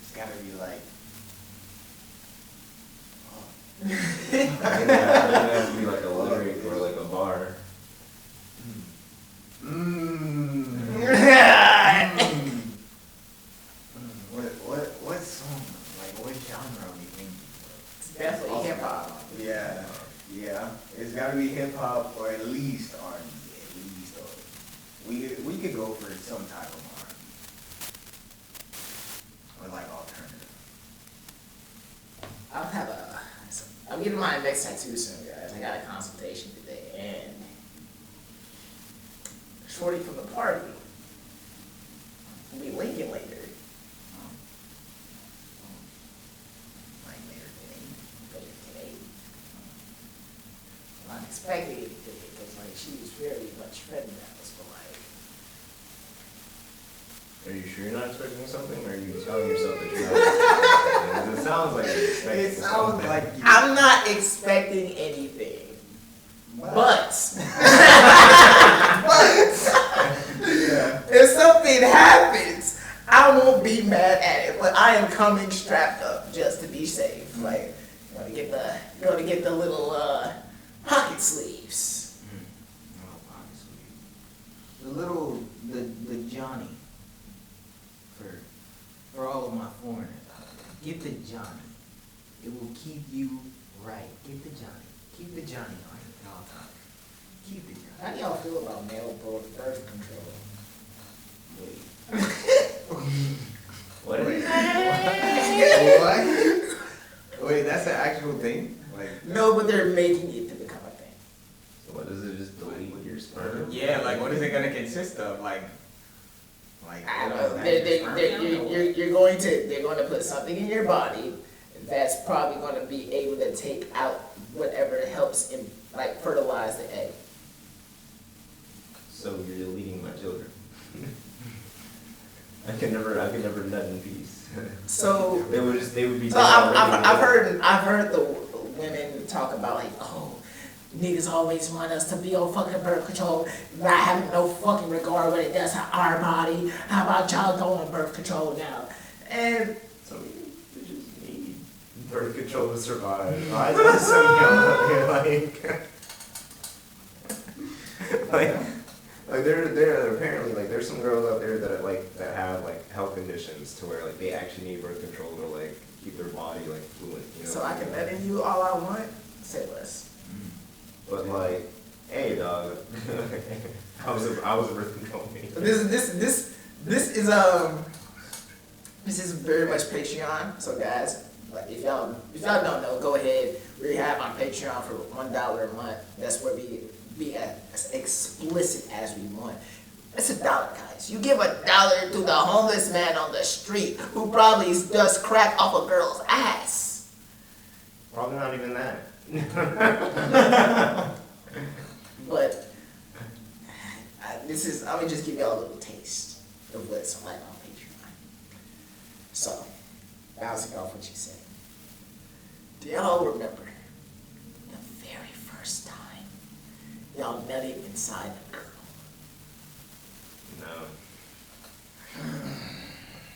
It's gotta be like. I think it has to be like a lyric or like a bar. Yeah, it's gotta be hip hop or at least R&B. At least we could go for some type of R&B or like alternative. I'm getting my next tattoo soon, guys. I got a consultation today, and shorty from the party will be linking later. Like later today. I'm not expecting anything because like she was very much friend now, but like. Are you sure you're not expecting something, or are you telling yourself that you're not expecting something? It sounds like you're expecting It sounds something. like I'm not expecting anything. But if something happens, I won't be mad at it. But I am coming strapped up just to be safe. Like, gonna get the little pocket sleeves. The Johnny. For all of my foreigners out there, get the Johnny. It will keep you right. Get the Johnny. Keep the Johnny on at all times. Keep the Johnny. How do y'all feel about male birth control? What is it? What? Wait, that's an actual thing? Like, No, but they're making it to become a thing. So what is it? Just delete your sperm? yeah, like what is it gonna consist of? Like I don't know. They're going to put something in your body that's probably going to be able to take out whatever helps in like fertilize the egg. So you're deleting my children. I could never nut in peace. So they would be. So I've heard the women talk about like, oh, niggas always want us to be on fucking birth control, not having no fucking regard what it does to our body. How about y'all going on birth control now? And Some bitches need birth control to survive. Why is that so young? Like there apparently like there's some girls out there that have like health conditions to where like they actually need birth control to like keep their body like fluid. You know? so I can let in you all I want, say less. But like, hey dog, I was a birth control me. This is very much Patreon. So guys, like if y'all don't know, go ahead. We have our Patreon for $1 a month. That's where we be as explicit as we want. It's $1, guys. You give $1 to the homeless man on the street who probably does crack off a girl's ass. Probably not even that. But I'm gonna just give y'all a little taste of what it's like on Patreon. So, bouncing off what you said. Do y'all remember the very first time y'all nutted inside a girl? No,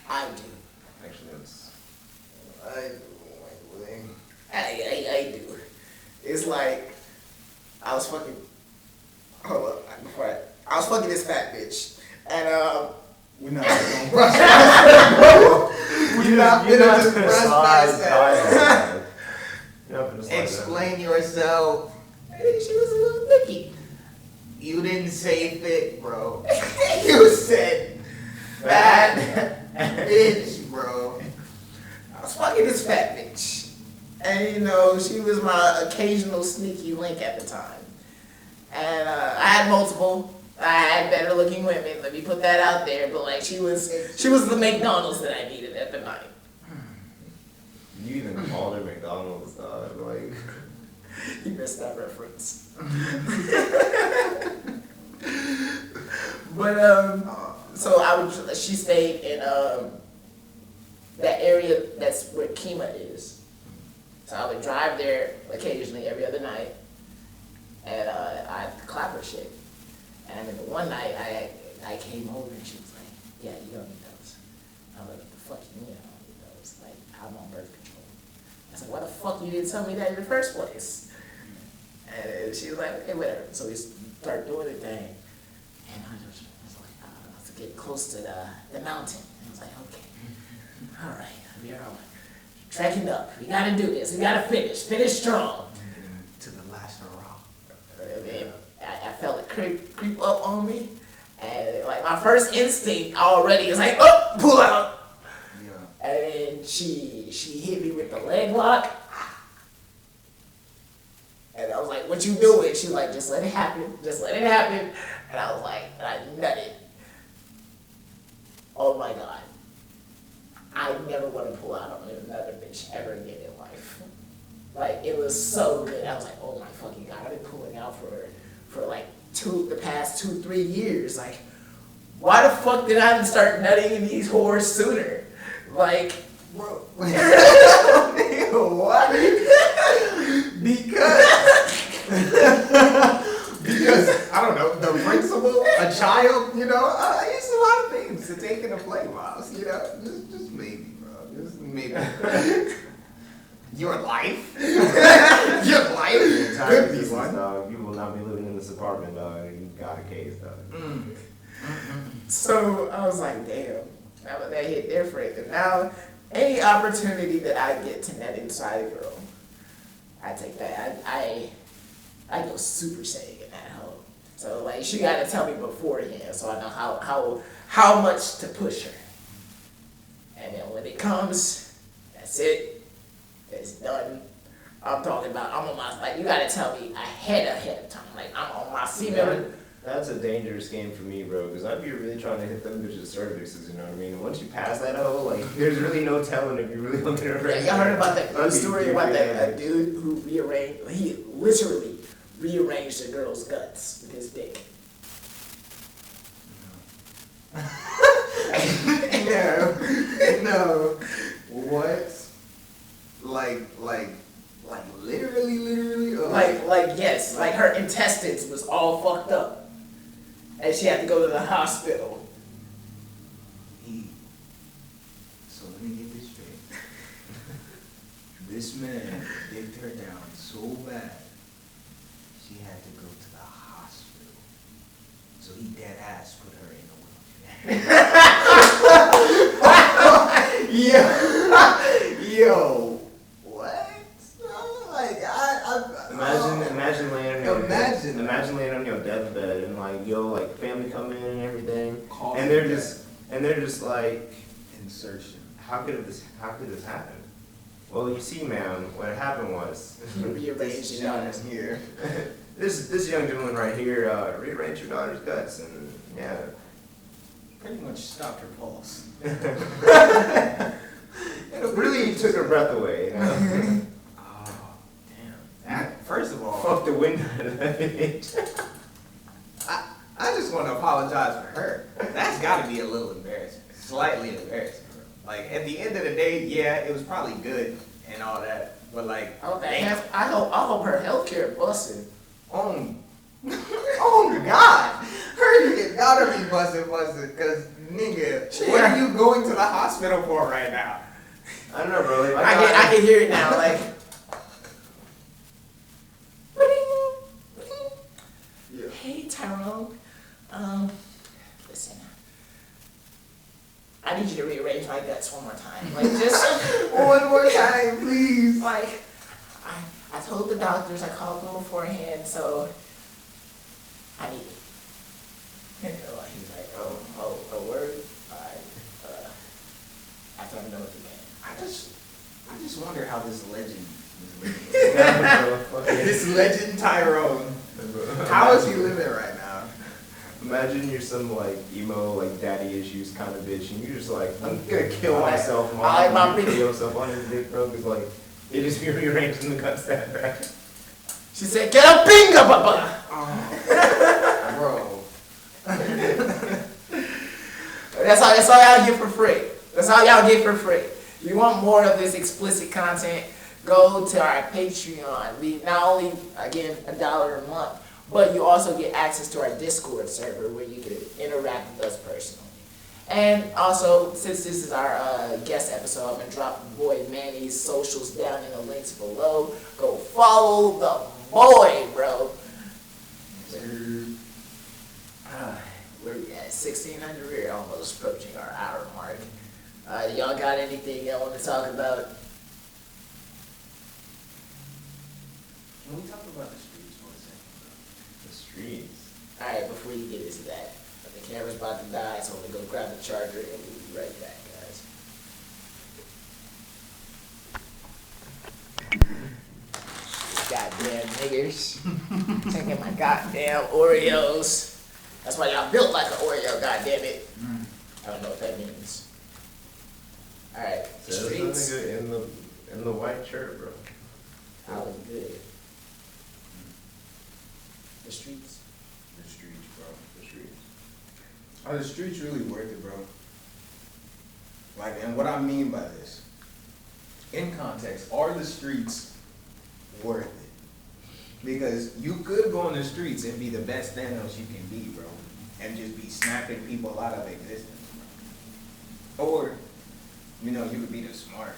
I do. actually that's. I do. It's like I was fucking. Hold up, I was fucking this fat bitch, and we're not gonna brush past that, bro. We're not gonna just brush past that. Explain yourself. She was a little nicky. You didn't say thick, bro. You said fat Bitch, bro. I was fucking this fat bitch. And you know, she was my occasional sneaky link at the time. And I had multiple. I had better looking women, let me put that out there, but like she was the McDonald's that I needed at the night. You even called her McDonald's, dog. Like You missed that reference. But so she stayed in that area that's where Kima is. So I would drive there occasionally every other night, and I'd clap her shit. And then one night I came over and she was like, "Yeah, you don't need those." I was like, "What the fuck you mean I don't need those? Like, I'm on birth control." I said, "Why the fuck you didn't tell me that in the first place?" And she was like, "Okay, whatever." So we started doing the thing, and I was like, "I have to get close to the mountain." And I was like, "Okay, all right, we're all trekking up. We gotta do this. We gotta finish strong." To the last hurrah. And then I felt it creep up on me. And like my first instinct already is like, oh, pull out. Yeah. And then she hit me with the leg lock. And I was like, what you doing? She was like, just let it happen. Just let it happen. And I was like, and I nutted. Oh my God. I never want to pull out on another bitch ever again in life. Like, it was so good. I was like, oh my fucking God. I've been pulling out for like the past 2-3 years. Like, why the fuck did I start nutting in these whores sooner? Like, Bro. What? Because I don't know, the principal, a child, you know, it's a lot of things to take into play, Miles. You know, just maybe, bro, just maybe. Your life, your life. Could be one, dog. You will not be living in this apartment, dog. You got a case, dog. so I was like, damn, that hit different. And now, any opportunity that I get to net inside a girl, I take that. I go super saiyan in that hoe. So like she gotta tell me beforehand so I know how much to push her. And then when it comes, that's it. It's done. I'm talking about I'm on my like you gotta tell me ahead of time. Like I'm on my semen. That's a dangerous game for me, bro, because I'd be really trying to hit them bitches' cervixes, you know what I mean? And once you pass that hoe, like, there's really no telling if you really looking at her. Yeah, y'all heard about that story about that dude who he literally rearranged a girl's guts with his dick. No. What? Like literally? Like yes, like her intestines was all fucked up. And she had to go to the hospital. So let me get this straight. This man dicked her down so bad, she had to go to the hospital. So he dead ass put her in a wheelchair. Yo, what? Like imagine laying on your deathbed and like like family come in and everything, and they're just like Insertion. how could this happen? Well, you see, ma'am, what happened was Rearranged your daughter's here. this young gentleman right here rearranged your daughter's guts, and yeah. Pretty much stopped her pulse. It really took her breath away, you know? Oh, damn. First of all, Fuck the wind out of that bitch. I just want to apologize for her. That's got to be a little embarrassing. Slightly embarrassing, bro. Like, at the end of the day, yeah, it was probably good and all that. But, like, I hope her healthcare busted. Oh God! Her gotta be busted, cause nigga, what are you going to the hospital for right now? I don't know, bro. Like, I can hear it now, like. Hey Tyrone, listen. I need you to rearrange my guts one more time. Like just one more time, please. like I told the doctors, I called them beforehand, so I need it. And he's like, oh, word? Alright, after I'm done with the game. I just wonder how this legend is living. This legend Tyrone. How is he living right now? Imagine you're some like emo, like daddy issues kind of bitch, and you're just like, I'm gonna kill myself, mom. I like my you kill yourself on his dick, bro, because like, it is rearranging the guts that bad. She said, get a bingo, papa! Bro. That's all y'all get for free. That's all y'all get for free. You want more of this explicit content, go to our Patreon. We not only, again, $1 a month, but you also get access to our Discord server where you can interact with us personally. And also, since this is our guest episode, I'm going to drop boy Manny's socials down in the links below. Go follow the boy, bro. We're at 1,600. We're almost approaching our hour mark. Y'all got anything y'all want to talk about? Can we talk about this? The streets. Alright, before you get into that, the camera's about to die, so I'm gonna go grab the charger and we'll be right back, guys. Goddamn niggers. Taking my goddamn Oreos. That's why y'all built like an Oreo, goddammit. I don't know what that means. Alright, the There's streets. a nigga in the white shirt, bro. I was good. The streets. The streets, bro. The streets. Are the streets really worth it, bro? Like, and what I mean by this, in context, are the streets worth it? Because you could go on the streets and be the best Thanos you can be, bro, and just be snapping people out of existence, bro. Or, you know, you could be the smart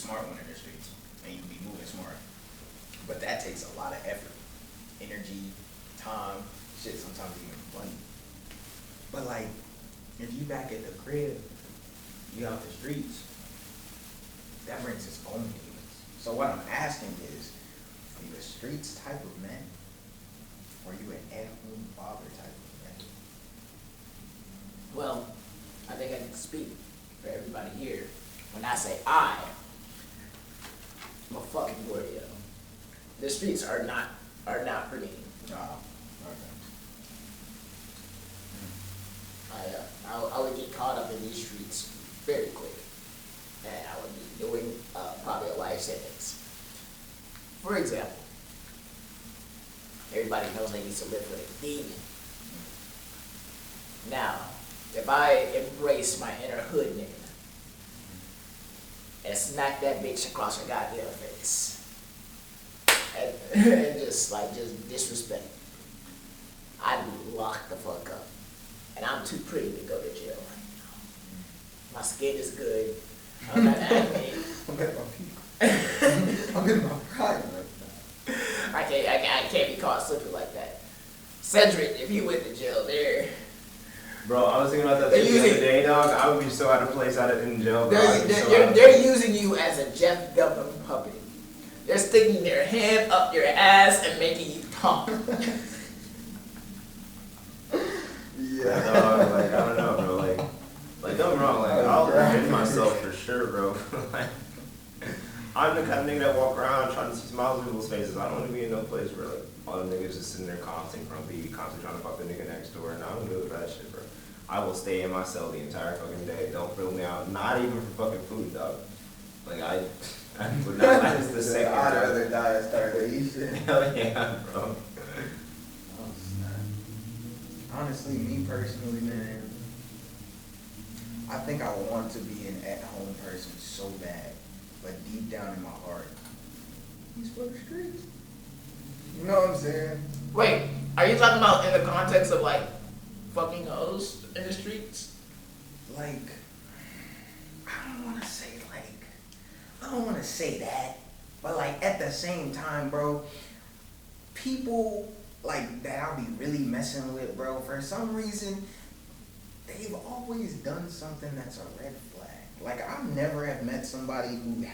one in the streets, and you could be moving smart. But that takes a lot of effort, energy, time, shit, sometimes even money. But like, if you back at the crib, you out the streets, that brings its own demons. So what I'm asking is, are you a streets type of man? Or are you an at-home father type of man? Well, I think I can speak for everybody here. When I say I'm a fucking Oreo. The streets are not for me. Oh, okay. I would get caught up in these streets very quick. And I would be doing probably a life sentence. For example, everybody knows I used to live with a demon. Now, if I embrace my inner hood nigga and smack that bitch across her goddamn face and just disrespect, I'd be locked the fuck up. And I'm too pretty to go to jail right now. My skin is good. I'm not acne. I'm getting my feet. I'm getting my pride right now. I can't be caught slipping like that. Cedric, if you went to jail there, Bro, I was thinking about that the other day, dog. I would be so out of place in jail, bro. they're using you as a Jeff Goldblum puppet. They're sticking their hand up your ass and making you talk. Yeah. Dog, like, I don't know, bro. Like, don't get me wrong. Like, I'll defend myself for sure, bro. Like, I'm the kind of nigga that walk around trying to see smiles on people's faces. I don't want to be in no place where, like, all the niggas just sitting there constantly grumpy, constantly trying to fuck the nigga next door. No, I'm good with that shit, bro. I will stay in my cell the entire fucking day. Don't fill me out. Not even for fucking food, dog. Like, I would not last the second. I'd rather die at starvation. Hell yeah, bro. Oh, snap. Honestly, me personally, man, I think I want to be an at-home person so bad, but deep down in my heart, he's for the streets. You know what I'm saying? Wait, are you talking about in the context of like fucking hoes in the streets? Like, I don't want to say that, but like at the same time, bro, people like that I'll be really messing with, bro, for some reason, they've always done something that's a red flag. Like, I never have met somebody who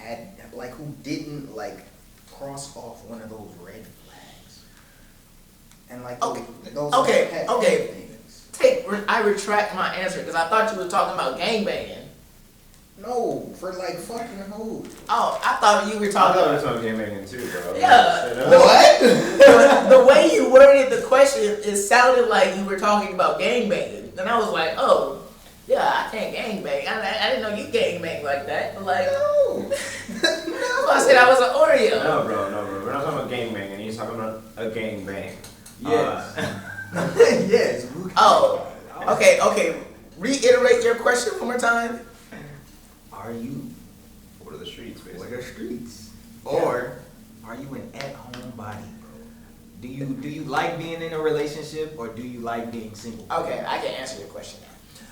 didn't like cross off one of those red flags. And like, those Okay. things. I retract my answer because I thought you were talking about gangbanging. No, for like fucking hoes. Oh, I thought you were I talking thought it about. was game making too, bro. Yeah. What? The way you worded the question, it sounded like you were talking about gangbanging. And I was like, oh, yeah, I can't gangbang. I didn't know you gangbang like that. But like, No. so I said I was an Oreo. No, bro. We're not talking about gang banging. He's talking about a gang bang. Yes. Yes. Oh, okay. Reiterate your question one more time. Are you What are the streets, for basically? the streets? Or are you an at-home body, bro? Do you like being in a relationship or do you like being single? Okay, I can answer your question now.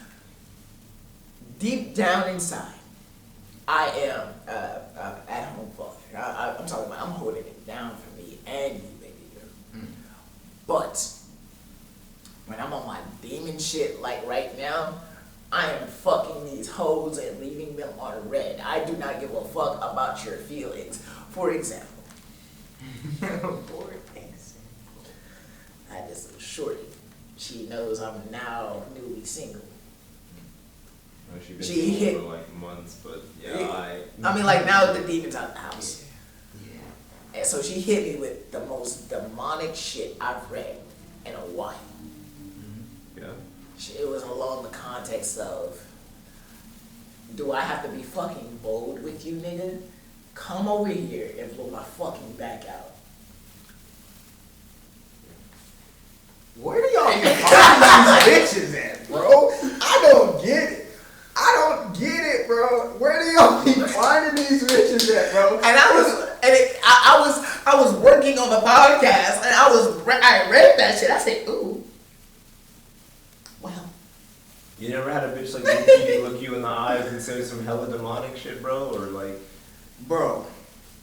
Deep down inside, I am at home father. I'm talking about I'm holding it down for me and you, baby girl. But when I'm on my demon shit like right now, I am fucking these hoes and leaving them on red. I do not give a fuck about your feelings. For example, I'm now newly single. She She hit- for like months, but yeah, I mean, like, now the demon's out the house. Yeah. And so she hit me with the most demonic shit I've read in a while. yeah. It was along the context of, do I have to be fucking bold with you, nigga? Come over here and blow my fucking back out. Where do y'all be finding these bitches at, bro? I don't get it. I don't get it, bro. Where do y'all be finding these bitches at, bro? And I was working on the podcast, and I read that shit. I said, ooh, well, You never had a bitch like look you in the eyes and say some hella demonic shit, bro, or like. Bro,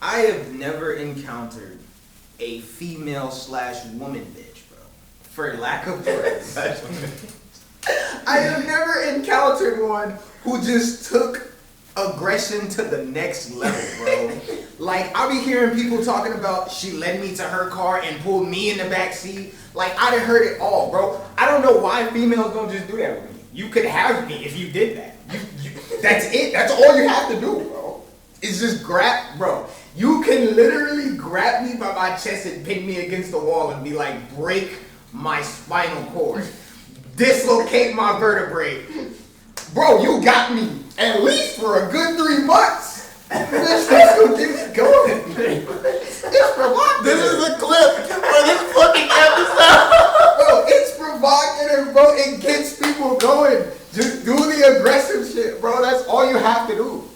I have never encountered a female/woman bitch, bro. For lack of words. I have never encountered one who just took aggression to the next level, bro. Like, I be hearing people talking about she led me to her car and pulled me in the back seat. Like, I done heard it all, bro. I don't know why females don't just do that with me. You could have me if you did that. That's it. That's all you have to do, bro. It's just grab, bro. You can literally grab me by my chest and pin me against the wall and be like, break my spinal cord. Dislocate my vertebrae. Bro, you got me at least for a good 3 months. This shit's gonna get me going. It's provocative. this is a clip for this fucking episode. Bro, it's provocative, bro. It gets people going. Just do the aggressive shit, bro. That's all you have to do.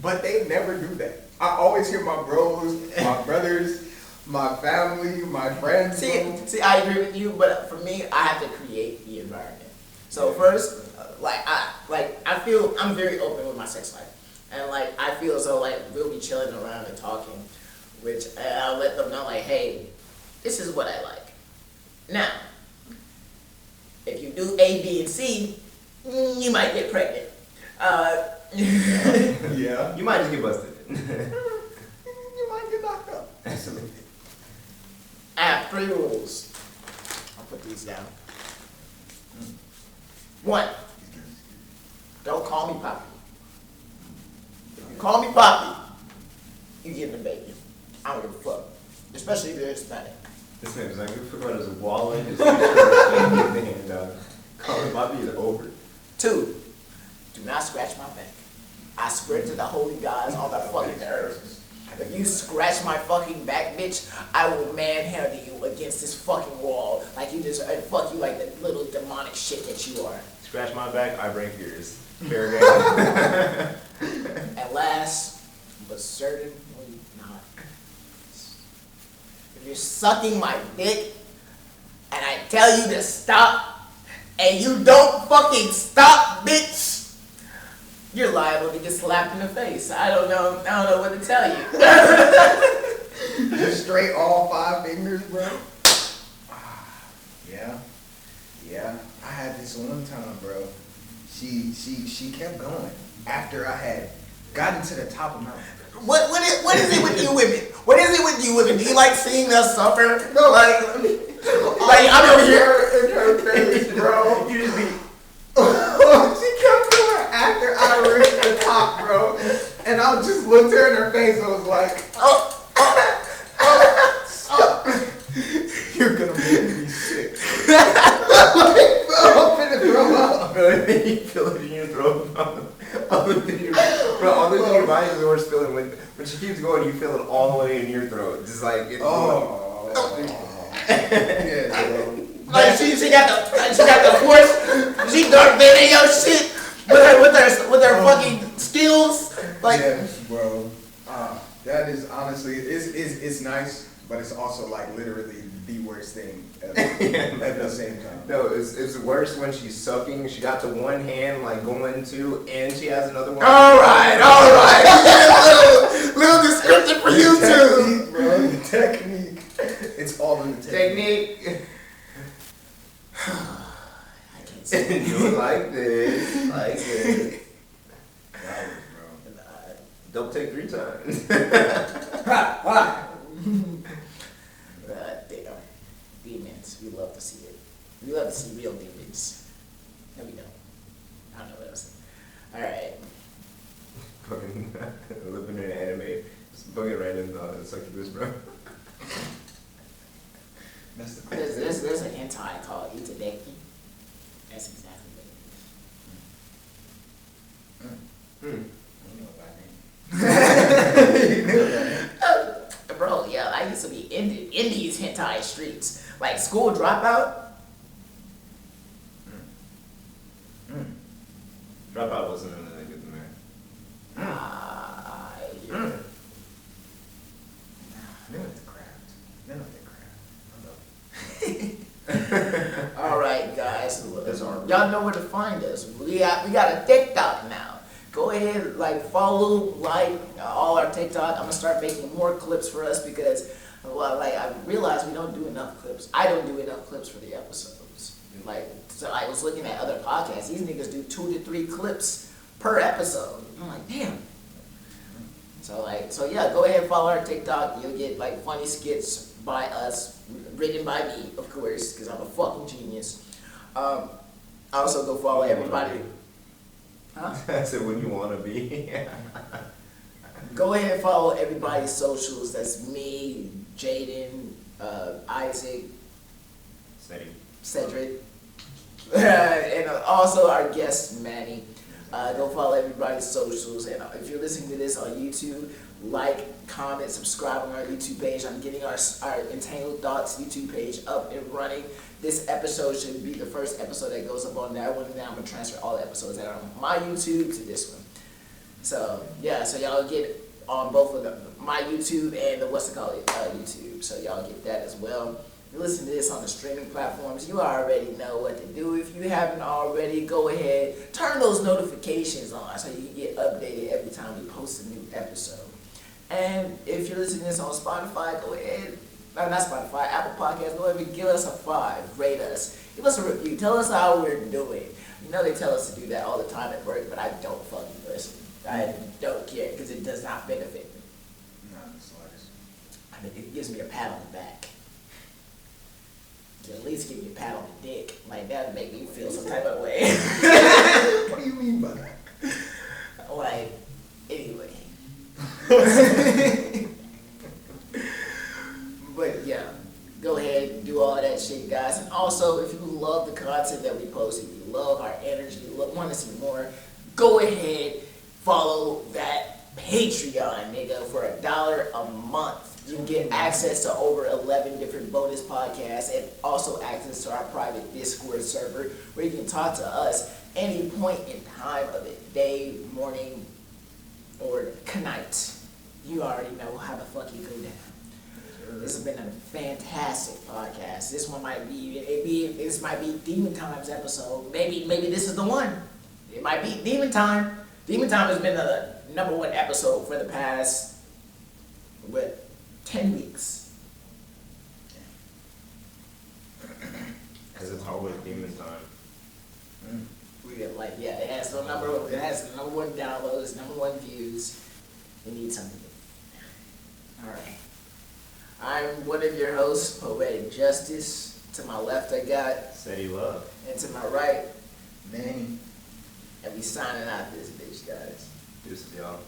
But they never do that. I always hear my bros, my brothers, my family, my friends. See, I agree with you, but for me, I have to create the environment. So first, I feel I'm very open with my sex life, and like I feel as though like we'll be chilling around and talking, which I'll let them know like, hey, this is what I like. Now, if you do A, B, and C, you might get pregnant. Yeah. You might just get busted. You might get knocked up. Absolutely. I have 3 rules. I'll put these down. 1, don't call me Poppy. If you call me Poppy, you getting a baby. I don't give a fuck. Especially if you're Hispanic. This man's like, we forgot his wallet, his and calling Bobby is over. 2, do not scratch my back. I swear to the holy gods on the fucking earth. If you scratch my fucking back, bitch, I will manhandle you against this fucking wall like you deserve, and fuck you like the little demonic shit that you are. Scratch my back, I break yours. Fair game. And last, but certainly not, if you're sucking my dick and I tell you to stop and you don't fucking stop, bitch, you're liable to get slapped in the face. I don't know what to tell you. Just straight all 5 fingers, bro. Yeah. Yeah. I had this one time, bro. She kept going after I had gotten to the top of Mount Everest. What is it with you women? What is it with you women? Do you like seeing us suffer? No, like I'm over here. in her face, bro. You just be. She kept going after I reached the top, bro. And I just looked her in her face and was like, you're gonna make me sick. Like, bro, I'm finna throw up. Bro, and then you feel it in your throat. All the thing in your body is the worst feeling. When she keeps going, you feel it all the way in your throat. Just like it's Yeah, bro. Like she got the force. She Darth Vader your shit with her fucking skills. Like Yes, bro. That is honestly, it's nice, but it's also like literally the worst thing ever at the same time. No, it's worse when she's sucking. She got the one hand like going to, and she has another one. all right. little description for you too. Technique, bro. The technique. It's all in the technique. Technique. I can't say it. Do it like this, like this. That was, bro. Don't take 3 times. Damn. Demons. We love to see it. We love to see real demons. No, we don't. I don't know what else. All right. Fucking living in an anime. Just fucking random succubus, bro. That's the There's an hentai called Itadeki. That's exactly what it is. Hmm. You know about me. Bro, yeah, I used to be in these hentai streets. Like school dropout. Dropout wasn't really good to me. They went to craft. They know they craft. All right, guys. That's our- Y'all know where to find us. We got a TikTok now. Go ahead, follow, all our TikTok. I'm gonna start making more clips for us because, I realized we don't do enough clips. I don't do enough clips for the episodes. So I was looking at other podcasts. These niggas do 2 to 3 clips per episode. I'm like, damn. So yeah, go ahead and follow our TikTok. You'll get funny skits by us, written by me, of course, because I'm a fucking genius. Also go follow everybody. Huh? I said, when you want to be. Go ahead and follow everybody's socials. That's me, Jaden, Isaac, Steady. Cedric, and also our guest Manny. Go follow everybody's socials, and if you're listening to this on YouTube, comment, subscribe on our YouTube page. I'm getting our Entangled Thots YouTube page up and running. This episode should be the first episode that goes up on that one, and then I'm gonna transfer all the episodes that are on my YouTube to this one. So yeah, so y'all get on both of them, my YouTube and the YouTube. So y'all get that as well. If you listen to this on the streaming platforms, you already know what to do. If you haven't already, go ahead, turn those notifications on so you can get updated every time we post a new episode. And if you're listening to this on Spotify, go ahead, not Spotify, Apple Podcasts, go ahead and give us a 5, rate us, give us a review, tell us how we're doing. You know they tell us to do that all the time at work, but I don't fucking listen. I don't care because it does not benefit me. Not the slightest. I mean, it gives me a pat on the back. To at least give me a pat on the dick. That would make me feel some type of way. What do you mean by that? Anyway. But yeah, go ahead and do all that shit, guys. And also, if you love the content that we post, if you love our energy, want to see more, go ahead, follow that Patreon, nigga, for $1 a month. You can get access to over 11 different bonus podcasts and also access to our private Discord server where you can talk to us any point in time of it, day, morning, or night. You already know how the fuck you go down. This has been a fantastic podcast. This one might be, this might be Demon Time's episode. Maybe this is the one. It might be Demon Time. Demon Time has been the #1 episode for the past, 10 weeks. Because it's always demon time. It has the #1 downloads, #1 views. We need something. Alright. I'm one of your hosts, Poetic Justice. To my left I got, Steady love. and to my right, Manny. and we signing out this bitch, guys. Deuces, y'all.